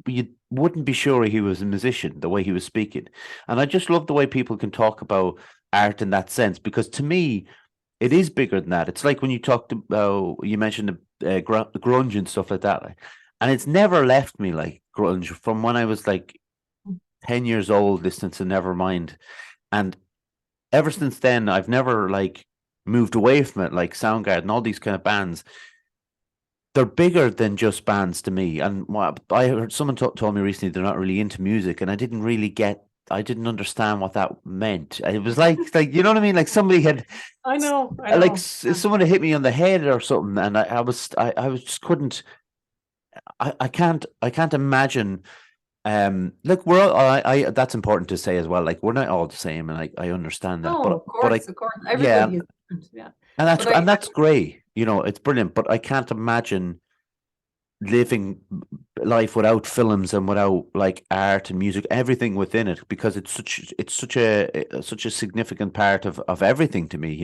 wouldn't be sure he was a musician, the way he was speaking. And I just love the way people can talk about art in that sense, because to me, it is bigger than that. It's like when you talked about, you mentioned the grunge and stuff like that. And it's never left me, like grunge, from when I was like 10 years old, listening to Nevermind. And ever since then, I've never like moved away from it, like Soundgarden, all these kind of bands. They're bigger than just bands to me. And I heard someone told me recently they're not really into music, and I didn't understand what that meant. It was like you know what I mean? Like somebody had, I know. like someone had hit me on the head or something, and I just couldn't. I can't imagine. Look, that's important to say as well. Like, we're not all the same, and I understand that. No, but of course, everybody is different. Yeah. And that's great. It's brilliant. But I can't imagine living life without films and without like art and music, everything within it, because it's such a significant part of everything to me.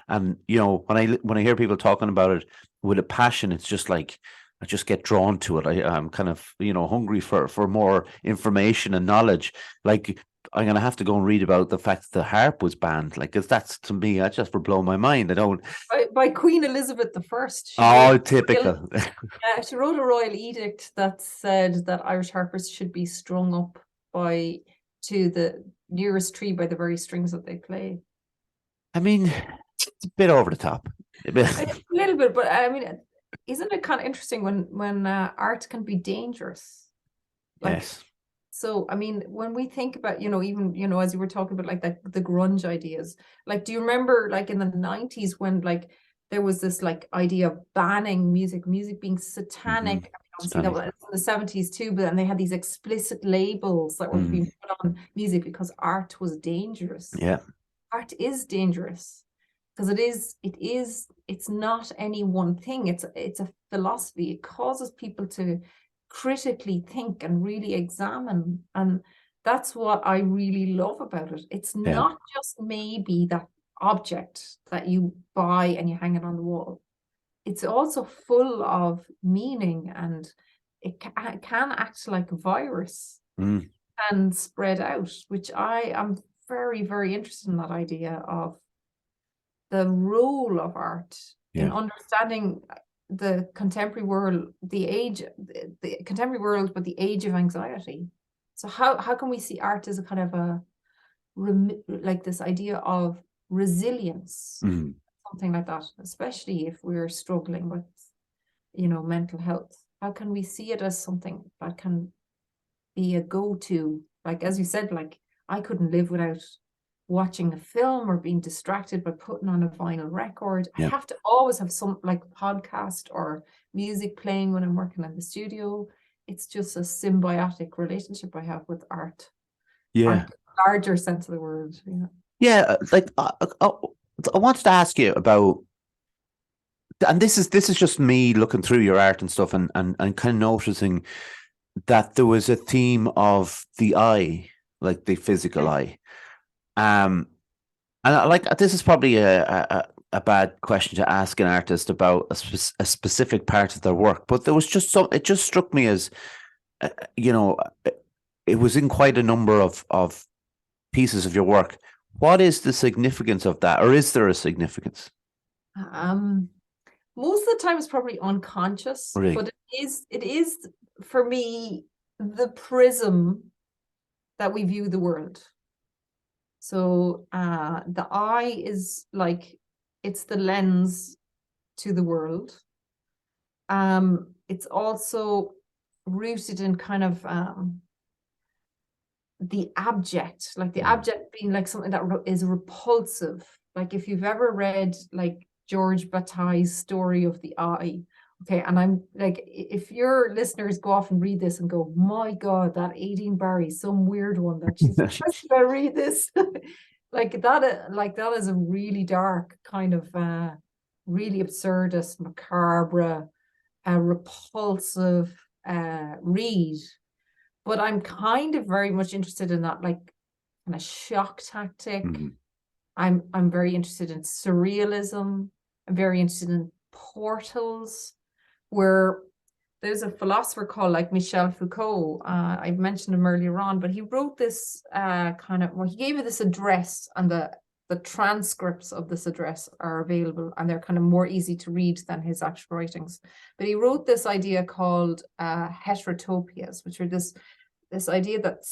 And when I hear people talking about it with a passion, it's just like I just get drawn to it. I'm kind of, hungry for more information and knowledge. Like, I'm gonna have to go and read about the fact that the harp was banned. Like, 'cause that's, to me, that just would blow my mind. I don't. By Queen Elizabeth I. Oh, typical. She wrote a royal edict that said that Irish harpers should be strung up to the nearest tree by the very strings that they play. I mean, it's a bit over the top. A little bit, but I mean, isn't it kind of interesting when art can be dangerous? Like, yes. So, I mean, when we think about, even, as you were talking about, like the grunge ideas, like, do you remember, like, in the 90s when, like, there was this, like, idea of banning music being satanic? Mm-hmm. Obviously, that was in the 70s too, but then they had these explicit labels that were being put on music because art was dangerous. Yeah. Art is dangerous because it's not any one thing. It's a philosophy. It causes people to critically think and really examine, and that's what I really love about it. It's not just maybe that object that you buy and you hang it on the wall. It's also full of meaning, and it can act like a virus and spread out, which I am very, very interested in, that idea of the role of art in understanding the contemporary world, the contemporary world, but the age of anxiety. So how can we see art as a kind of like this idea of resilience, something like that, especially if we're struggling with, mental health? How can we see it as something that can be a go-to? Like, as you said, like, I couldn't live without watching a film or being distracted by putting on a vinyl record. I have to always have some, like, podcast or music playing when I'm working in the studio. It's just a symbiotic relationship I have with art. Yeah. Larger sense of the word. Like, I wanted to ask you about, and this is just me looking through your art and stuff, and kind of noticing that there was a theme of the eye, like the physical eye. And this is probably a bad question to ask an artist about a specific part of their work, but there was just it just struck me as, it was in quite a number of pieces of your work. What is the significance of that, or is there a significance? Most of the time it's probably unconscious, really? But it is for me the prism that we view the world. So the eye is like, it's the lens to the world. It's also rooted in kind of the abject, like the abject being like something that is repulsive. Like, if you've ever read, like, George Bataille's Story of the Eye, okay, and I'm like, if your listeners go off and read this and go, my God, that Aideen Barry, some weird one that she's should I read this? like that is a really dark kind of really absurdist, macabre, repulsive read. But I'm kind of very much interested in that, like, kind of shock tactic. I'm very interested in surrealism. I'm very interested in portals, where there's a philosopher called, like, Michel Foucault. I mentioned him earlier on, but he wrote this he gave it this address, and the transcripts of this address are available, and they're kind of more easy to read than his actual writings. But he wrote this idea called heterotopias, which are this idea that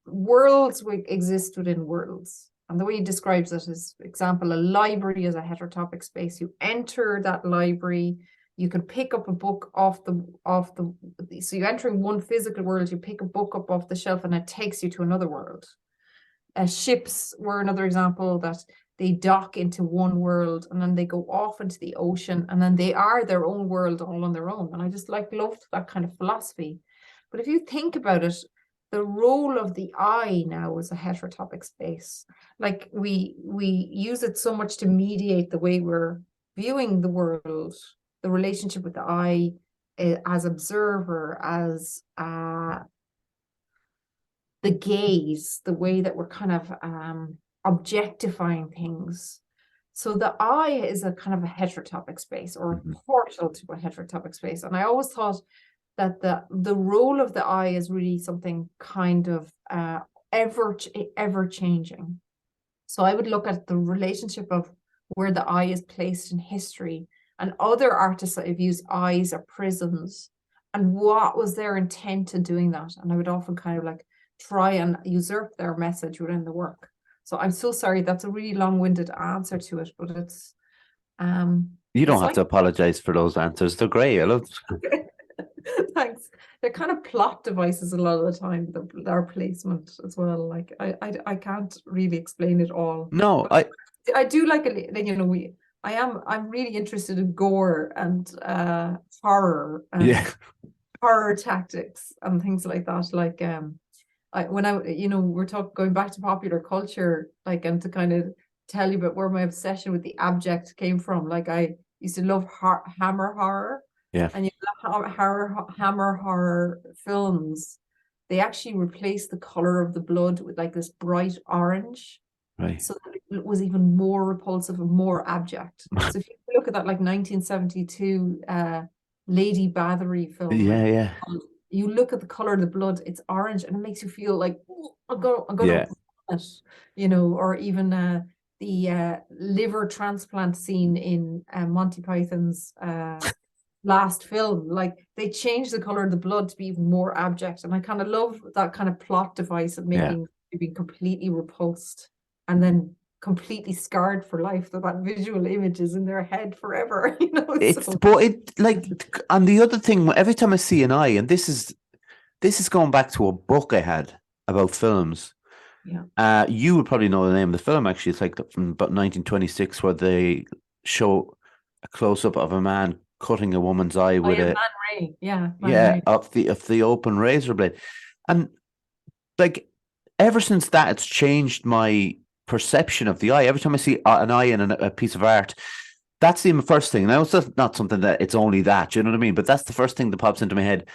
worlds exist within worlds. And the way he describes it is, for example, a library is a heterotopic space. You enter that library, you can pick up a book so you're entering one physical world, you pick a book up off the shelf, and it takes you to another world. Ships were another example, that they dock into one world and then they go off into the ocean, and then they are their own world all on their own. And I just loved that kind of philosophy. But if you think about it, the role of the eye now is a heterotopic space. Like, we use it so much to mediate the way we're viewing the world, the relationship with the eye as observer, as the gaze, the way that we're kind of objectifying things. So the eye is a kind of a heterotopic space, or a portal to a heterotopic space. And I always thought that the role of the eye is really something kind of ever changing. So I would look at the relationship of where the eye is placed in history, and other artists that have used eyes or prisms, and what was their intent in doing that. And I would often kind of like try and usurp their message within the work. So I'm so sorry, that's a really long-winded answer to it, but it's you don't it's have to apologize for those answers. They're great. I love it. Thanks. They're kind of plot devices a lot of the time, their placement as well. Like I can't really explain it all. No, But I do like I'm really interested in gore and horror and yeah, horror tactics and things like that. Like we're going back to popular culture, like, and to kind of tell you about where my obsession with the abject came from. Like I used to love hammer horror. yeah, And you know, hammer horror films, they actually replaced the color of the blood with like this bright orange, right. so that it was even more repulsive and more abject. So if you look at that like 1972 Lady Bathory film, Yeah, like, yeah, you look at the color of the blood, it's orange, and it makes you feel like, "Oh, I'm gonna yeah. vomit," or even the liver transplant scene in Monty Python's last film. Like, they changed the color of the blood to be even more abject, and I kind of love that kind of plot device of making you being completely repulsed and then completely scarred for life, that visual image is in their head forever. But it, like, and the other thing, every time I see an eye, and this is going back to a book I had about films. Yeah. You would probably know the name of the film. Actually, it's like from about 1926, where they show a close up of a man cutting a woman's eye with Man Ray. Yeah, Man Ray. of the open razor blade, and like ever since that, it's changed my perception of the eye. Every time I see an eye in a piece of art, that's the first thing. Now, it's not something that it's only that, you know what I mean? But that's the first thing that pops into my head.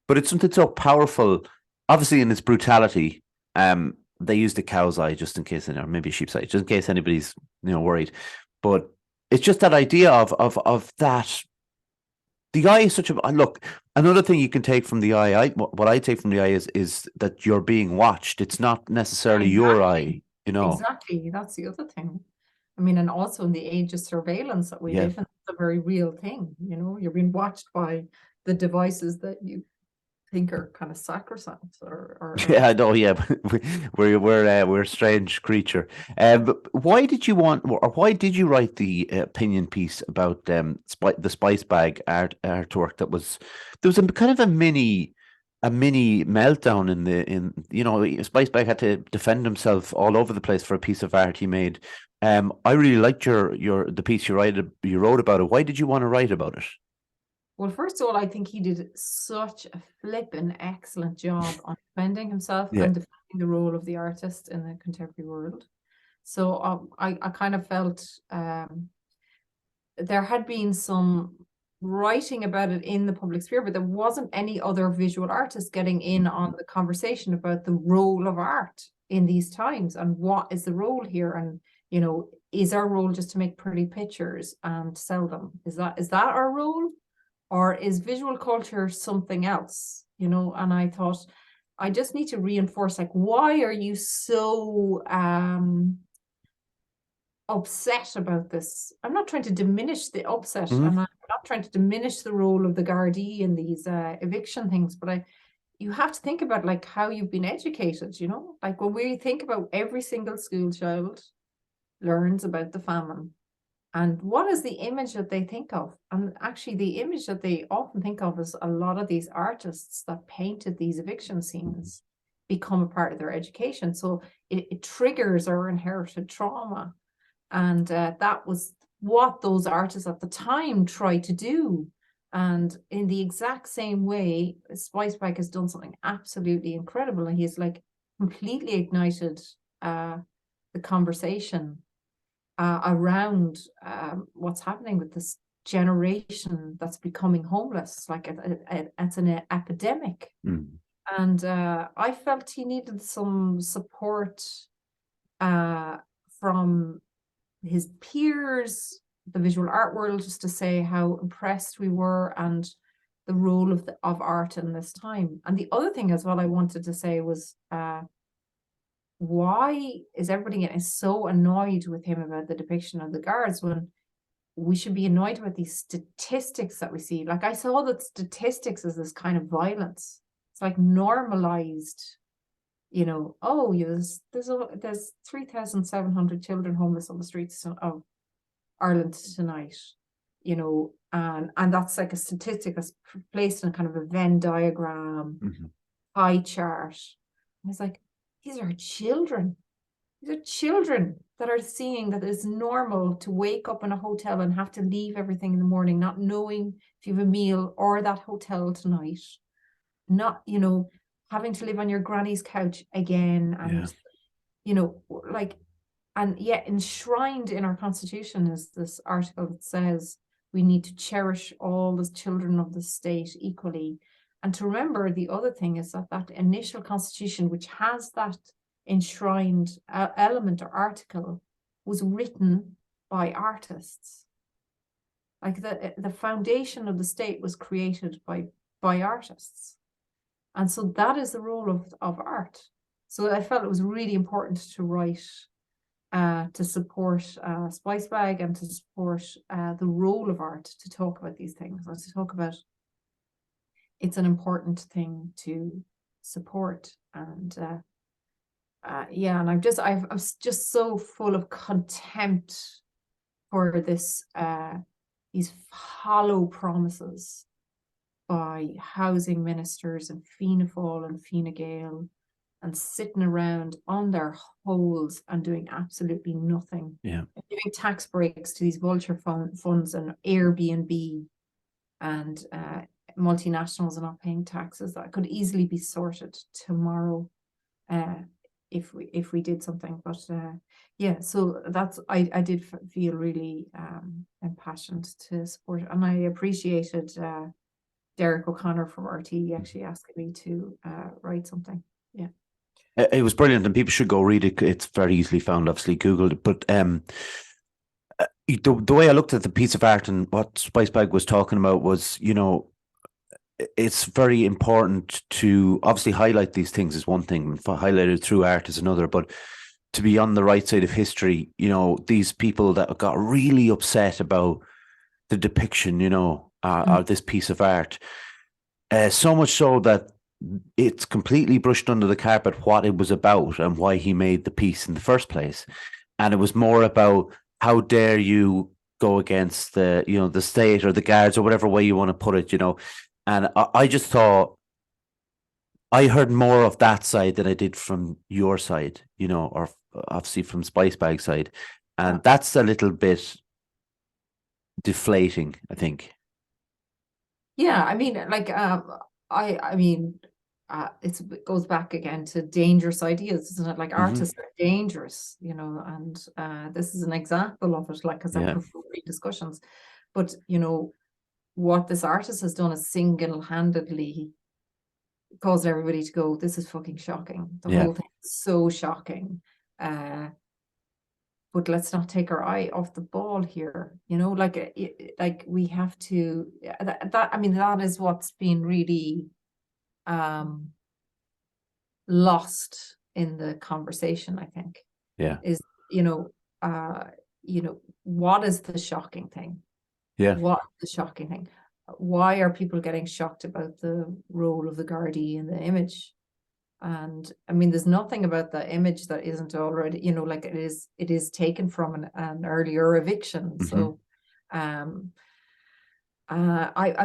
But it's something so powerful, obviously in its brutality. They used a cow's eye just in case, or maybe a sheep's eye, just in case anybody's worried. But it's just that idea of that. The eye is such a look. Another thing you can take from the eye, what I take from the eye is that you're being watched. It's not necessarily your eye, Exactly. That's the other thing. I mean, and also in the age of surveillance that we live in, it's a very real thing. You're being watched by the devices that you think are kind of sacrosanct, or yeah, I know. Yeah, we're a strange creature. But why did you write the opinion piece about the spice bag artwork? There was a kind of a mini meltdown Spice Bag had to defend himself all over the place for a piece of art he made. I really liked the piece you wrote about it. Why did you want to write about it? Well, first of all, I think he did such a flippin' excellent job on defending himself and defending the role of the artist in the contemporary world. So I kind of felt there had been some writing about it in the public sphere, but there wasn't any other visual artist getting in on the conversation about the role of art in these times, and what is the role here, and is our role just to make pretty pictures and sell them? Is that our role? Or is visual culture something else? And I thought, I just need to reinforce, like, why are you so upset about this? I'm not trying to diminish the upset, and I'm not trying to diminish the role of the Gardaí in these eviction things, but you have to think about, like, how you've been educated, like when we think about every single school child learns about the famine. And what is the image that they think of? And actually, the image that they often think of is a lot of these artists that painted these eviction scenes become a part of their education. So it triggers our inherited trauma. And that was what those artists at the time tried to do. And in the exact same way, Spiceback has done something absolutely incredible. And he's like completely ignited the conversation around what's happening with this generation that's becoming homeless. Like it's an epidemic. And I felt he needed some support from his peers, the visual art world, just to say how impressed we were and the role of art in this time. And the other thing as well I wanted to say was, why is everybody getting so annoyed with him about the depiction of the guards when we should be annoyed about these statistics that we see? Like, I saw that statistics is this kind of violence. It's like normalized, you know, oh, there's 3,700 children homeless on the streets of Ireland tonight, you know, and that's like a statistic that's placed in kind of a Venn diagram, pie chart. And it's like, these are children. These are children that are seeing that it's normal to wake up in a hotel and have to leave everything in the morning, not knowing if you have a meal or that hotel tonight, not, you know, having to live on your granny's couch again. And, you know, like, and yet enshrined in our constitution is this article that says we need to cherish all the children of the state equally. And to remember, the other thing is that that initial constitution, which has that enshrined element or article, was written by artists. Like the foundation of the state was created by artists. And so that is the role of art. So I felt it was really important to write, to support Spice Bag and to support the role of art, to talk about these things, or to talk about it's an important thing to support. And yeah, and I'm just so full of contempt for this these hollow promises by housing ministers and Fianna Fáil and Fine Gael, and sitting around on their holes and doing absolutely nothing. Yeah. Giving tax breaks to these vulture funds and Airbnb, and multinationals are not paying taxes. That could easily be sorted tomorrow if we did something. But yeah, so that's I did feel really impassioned to support it. And I appreciated Derek O'Connor from RT actually asking me to write something. Yeah. It was brilliant, and people should go read it. It's very easily found, obviously Googled. But the way I looked at the piece of art and what Spicebag was talking about was, you know, it's very important to obviously highlight these things is one thing, highlighted through art is another. But to be on the right side of history, you know, these people that got really upset about the depiction, you know, of this piece of art, so much so that it's completely brushed under the carpet what it was about and why he made the piece in the first place. And it was more about, how dare you go against the, you know, the state or the guards or whatever way you want to put it, you know. And I just thought I heard more of that side than I did from your side, you know, or obviously from Spicebag side. And that's a little bit deflating, I think. Yeah, I mean, like, I mean, it goes back again to dangerous ideas, isn't it? Like, artists are dangerous, you know, and this is an example of it, like, because I prefer discussions. But, you know, what this artist has done is single-handedly caused everybody to go, this is fucking shocking. The whole thing is so shocking. But let's not take our eye off the ball here, you know, like we have to, I mean, that is what's been really lost in the conversation, I think. Yeah. Is, you know, what is the shocking thing? Yeah. What is the shocking thing? Why are people getting shocked about the role of the Gardaí in the image? And I mean, there's nothing about the image that isn't already, you know, like it is taken from an earlier eviction. So, I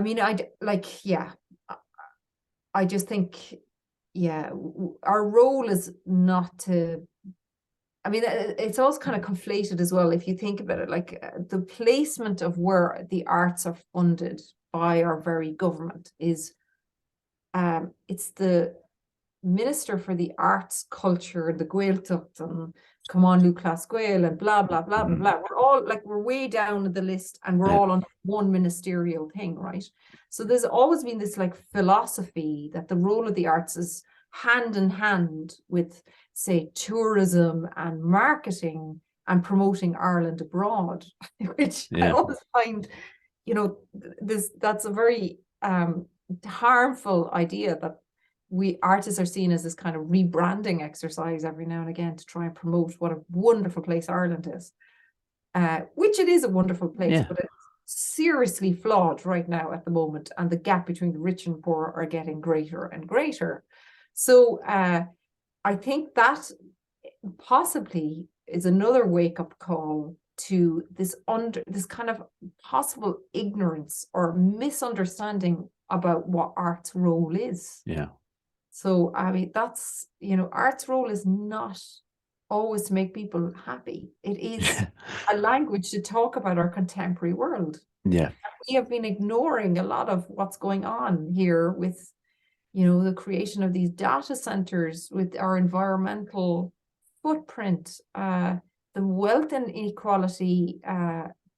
mean, I just think, our role is not to, I mean, it's also kind of conflated as well. If you think about it, like the placement of where the arts are funded by our very government is, it's the Minister for the Arts, Culture, the Gaeltacht, and Command Class Gael, and blah, blah, blah, blah, blah. We're all like, we're way down the list, and we're all on one ministerial thing, right? So there's always been this like philosophy that the role of the arts is hand in hand with, say, tourism and marketing and promoting Ireland abroad, which I always find, that's a very harmful idea, that we artists are seen as this kind of rebranding exercise every now and again to try and promote what a wonderful place Ireland is, which it is a wonderful place, but it's seriously flawed right now at the moment, and the gap between the rich and poor are getting greater and greater. So I think that possibly is another wake-up call to this kind of possible ignorance or misunderstanding about what art's role is. Yeah. So I mean, that's, art's role is not always to make people happy. It is a language to talk about our contemporary world. Yeah. We have been ignoring a lot of what's going on here with, the creation of these data centers, with our environmental footprint, the wealth inequality,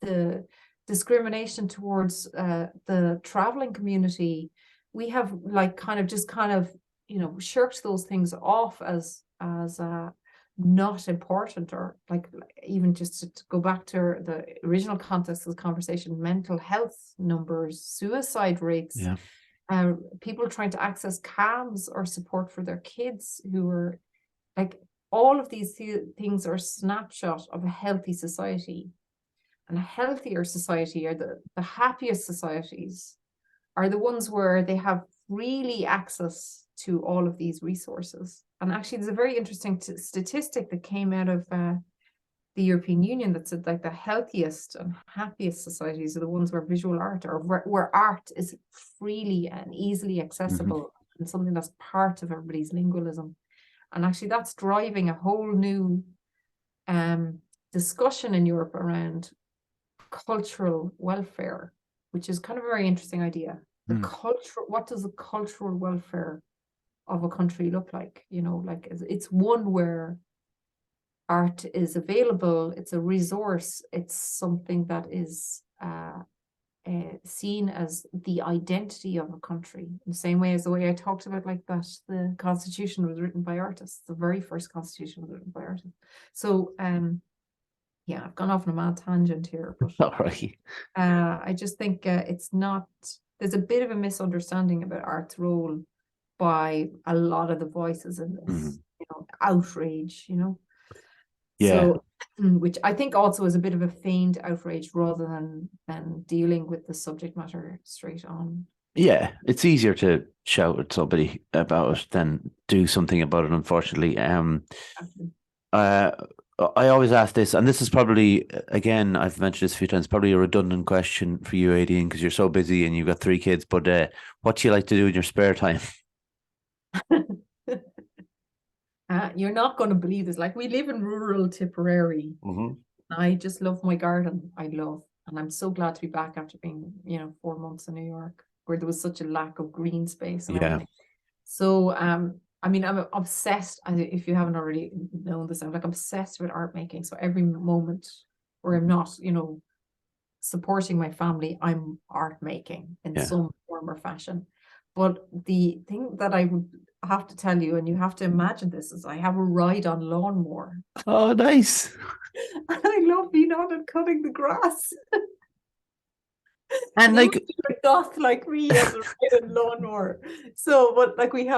the discrimination towards the traveling community. We have shirked those things off as not important, or like, even just to go back to the original context of the conversation, mental health numbers, suicide rates, people trying to access CAMs or support for their kids who are like, all of these things are a snapshot of a healthy society. And a healthier society, or the happiest societies, are the ones where they have really access to all of these resources. And actually, there's a very interesting statistic that came out of the European Union that said, like, the healthiest and happiest societies are the ones where visual art, or where art is freely and easily accessible, and something that's part of everybody's lingualism. And actually, that's driving a whole new discussion in Europe around cultural welfare, which is kind of a very interesting idea. What does the cultural welfare of a country look like? Like, it's one where art is available, it's a resource, it's something that is seen as the identity of a country, in the same way as the way I talked about, like, that the Constitution was written by artists. The very first Constitution was written by artists. So yeah, I've gone off on a mad tangent here, but all right. I just think there's a bit of a misunderstanding about art's role by a lot of the voices in this, outrage, So, which I think also is a bit of a feigned outrage, rather than dealing with the subject matter straight on. Yeah, it's easier to shout at somebody about it than do something about it, unfortunately. I always ask this, and this is probably, again, I've mentioned this a few times, probably a redundant question for you, Aideen, because you're so busy and you've got 3 kids, but what do you like to do in your spare time? You're not going to believe this. Like, we live in rural Tipperary. I just love my garden. And I'm so glad to be back after being, 4 months in New York, where there was such a lack of green space and everything. So, I mean, I'm obsessed. If you haven't already known this, I'm like obsessed with art making. So every moment where I'm not, supporting my family, I'm art making in some form or fashion. But the thing that I would have to tell you, and you have to imagine this, is I have a ride-on lawnmower. Oh, nice. And I love being on and cutting the grass. And like, a goth like me has a ride-on lawnmower. So, but like, we've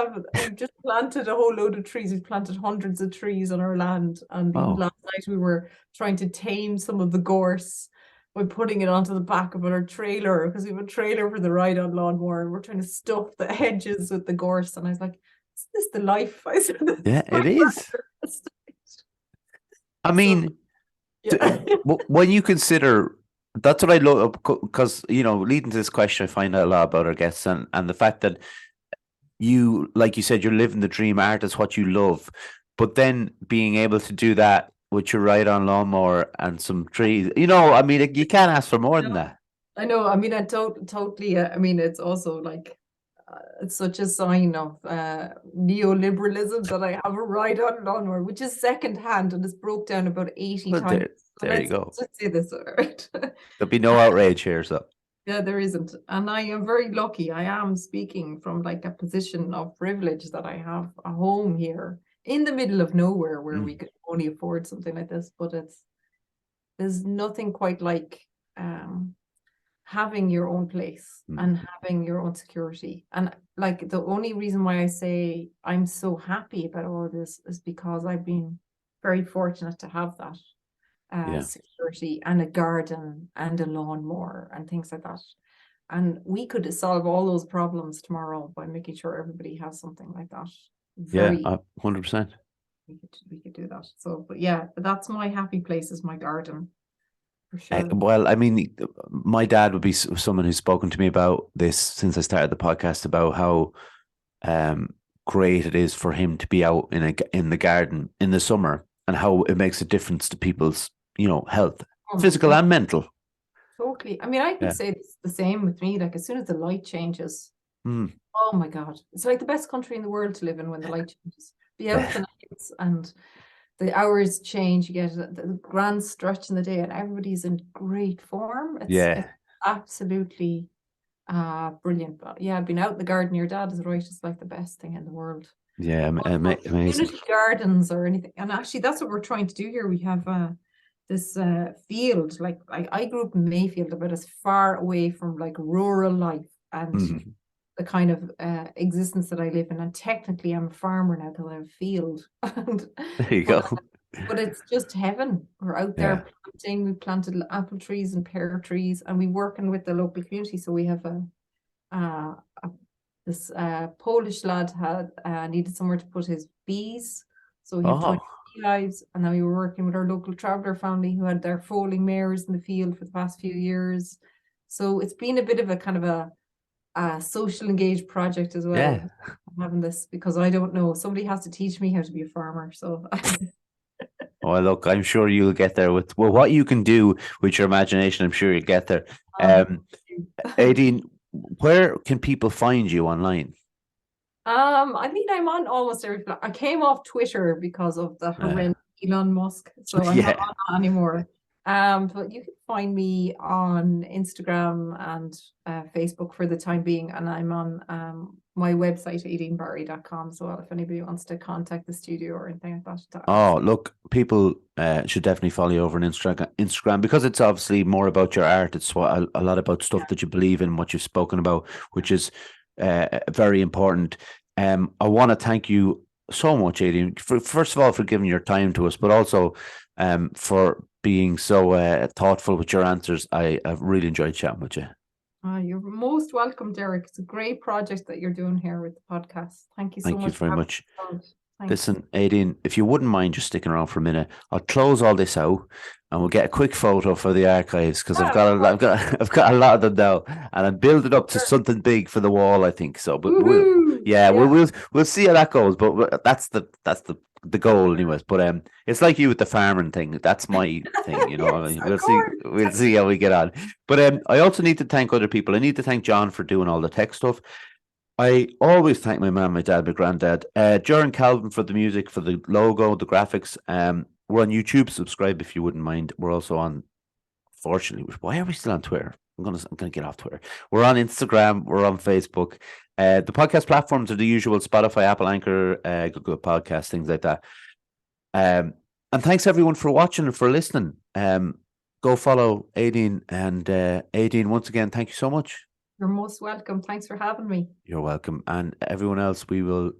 just planted a whole load of trees. We've planted hundreds of trees on our land. And last night we were trying to tame some of the gorse by putting it onto the back of our trailer, because we have a trailer for the ride-on lawnmower, and we're trying to stuff the hedges with the gorse. And I was like, is this the life? I said, yeah, it is. I mean, when you consider, that's what I love, because, leading to this question, I find out a lot about our guests, and the fact that you, like you said, you're living the dream. Art is what you love, but then being able to do that with your ride-on lawnmower and some trees, I mean, you can't ask for more than that. I know. I mean, I totally. I mean, it's also like, it's such a sign of neoliberalism that I have a ride-on lawnmower, which is second-hand, and it's broke down about 80 times. There you go. Let's say this. There'll be no outrage here, so. Yeah, there isn't. And I am very lucky. I am speaking from like a position of privilege, that I have a home here in the middle of nowhere, where we could only afford something like this. But there's nothing quite like having your own place and having your own security. And like the only reason why I say I'm so happy about all this is because I've been very fortunate to have that security and a garden and a lawnmower and things like that. And we could solve all those problems tomorrow by making sure everybody has something like that. 100%. We could do that. So, but yeah, that's my happy place, is my garden. For sure. Well, I mean, my dad would be someone who's spoken to me about this since I started the podcast, about how great it is for him to be out in the garden in the summer, and how it makes a difference to people's, health, physical and mental. Totally. I mean, I could say it's the same with me. Like, as soon as the light changes, oh my God, it's like the best country in the world to live in when the light changes. Be out the nights and the hours change. You get the grand stretch in the day, and everybody's in great form. It's absolutely brilliant. But yeah, I've been out in the garden. Your dad is right. It's like the best thing in the world. Yeah, amazing. Community gardens or anything. And actually, that's what we're trying to do here. We have this field. Like I grew up in Mayfield, but as far away from like rural life and the kind of existence that I live in. And technically, I'm a farmer now because I have a field. There you go. But it's just heaven. We're out there planting. We planted apple trees and pear trees, and we working with the local community. So we have this Polish lad had needed somewhere to put his bees, so he had 20 beehives. And then we were working with our local traveller family who had their foaling mares in the field for the past few years. So it's been a bit of a kind of a social engaged project as well. Yeah. Having this, because I don't know. Somebody has to teach me how to be a farmer. So well, look, I'm sure you'll get there with what you can do with your imagination. I'm sure you'll get there. Aideen, where can people find you online? I mean, I'm on almost every I came off Twitter because of the horrendous Elon Musk, so I'm not on that anymore. But you can find me on Instagram and Facebook for the time being, and I'm on my website, aideenbarry.com. So if anybody wants to contact the studio or anything like that. Look, people should definitely follow you over on Instagram, because it's obviously more about your art. It's a lot about stuff that you believe in, what you've spoken about, which is very important. I want to thank you so much, Aideen, first of all, for giving your time to us, but also for being so thoughtful with your answers. I've really enjoyed chatting with you. You're most welcome, Derek. It's a great project that you're doing here with the podcast. Thank you so much. Thank you very much. Listen, Aideen, if you wouldn't mind just sticking around for a minute, I'll close all this out and we'll get a quick photo for the archives, because I've got a lot of them now, and I'm building up to something big for the wall, I think. So, but we'll see how that goes. But that's the goal, anyways. But it's like you with the farming thing. That's my thing, you know. Yes, we'll see how we get on. But I also need to thank other people. I need to thank John for doing all the tech stuff. I always thank my mum, my dad, my granddad, Joran Calvin for the music, for the logo, the graphics. We're on YouTube. Subscribe if you wouldn't mind. We're also on, fortunately, why are we still on Twitter? I'm gonna get off Twitter. We're on Instagram. We're on Facebook. The podcast platforms are the usual: Spotify, Apple Anchor, Google Podcasts, things like that. And thanks everyone for watching and for listening. Go follow Aideen, and Aideen, once again, thank you so much. You're most welcome. Thanks for having me. You're welcome. And everyone else, we will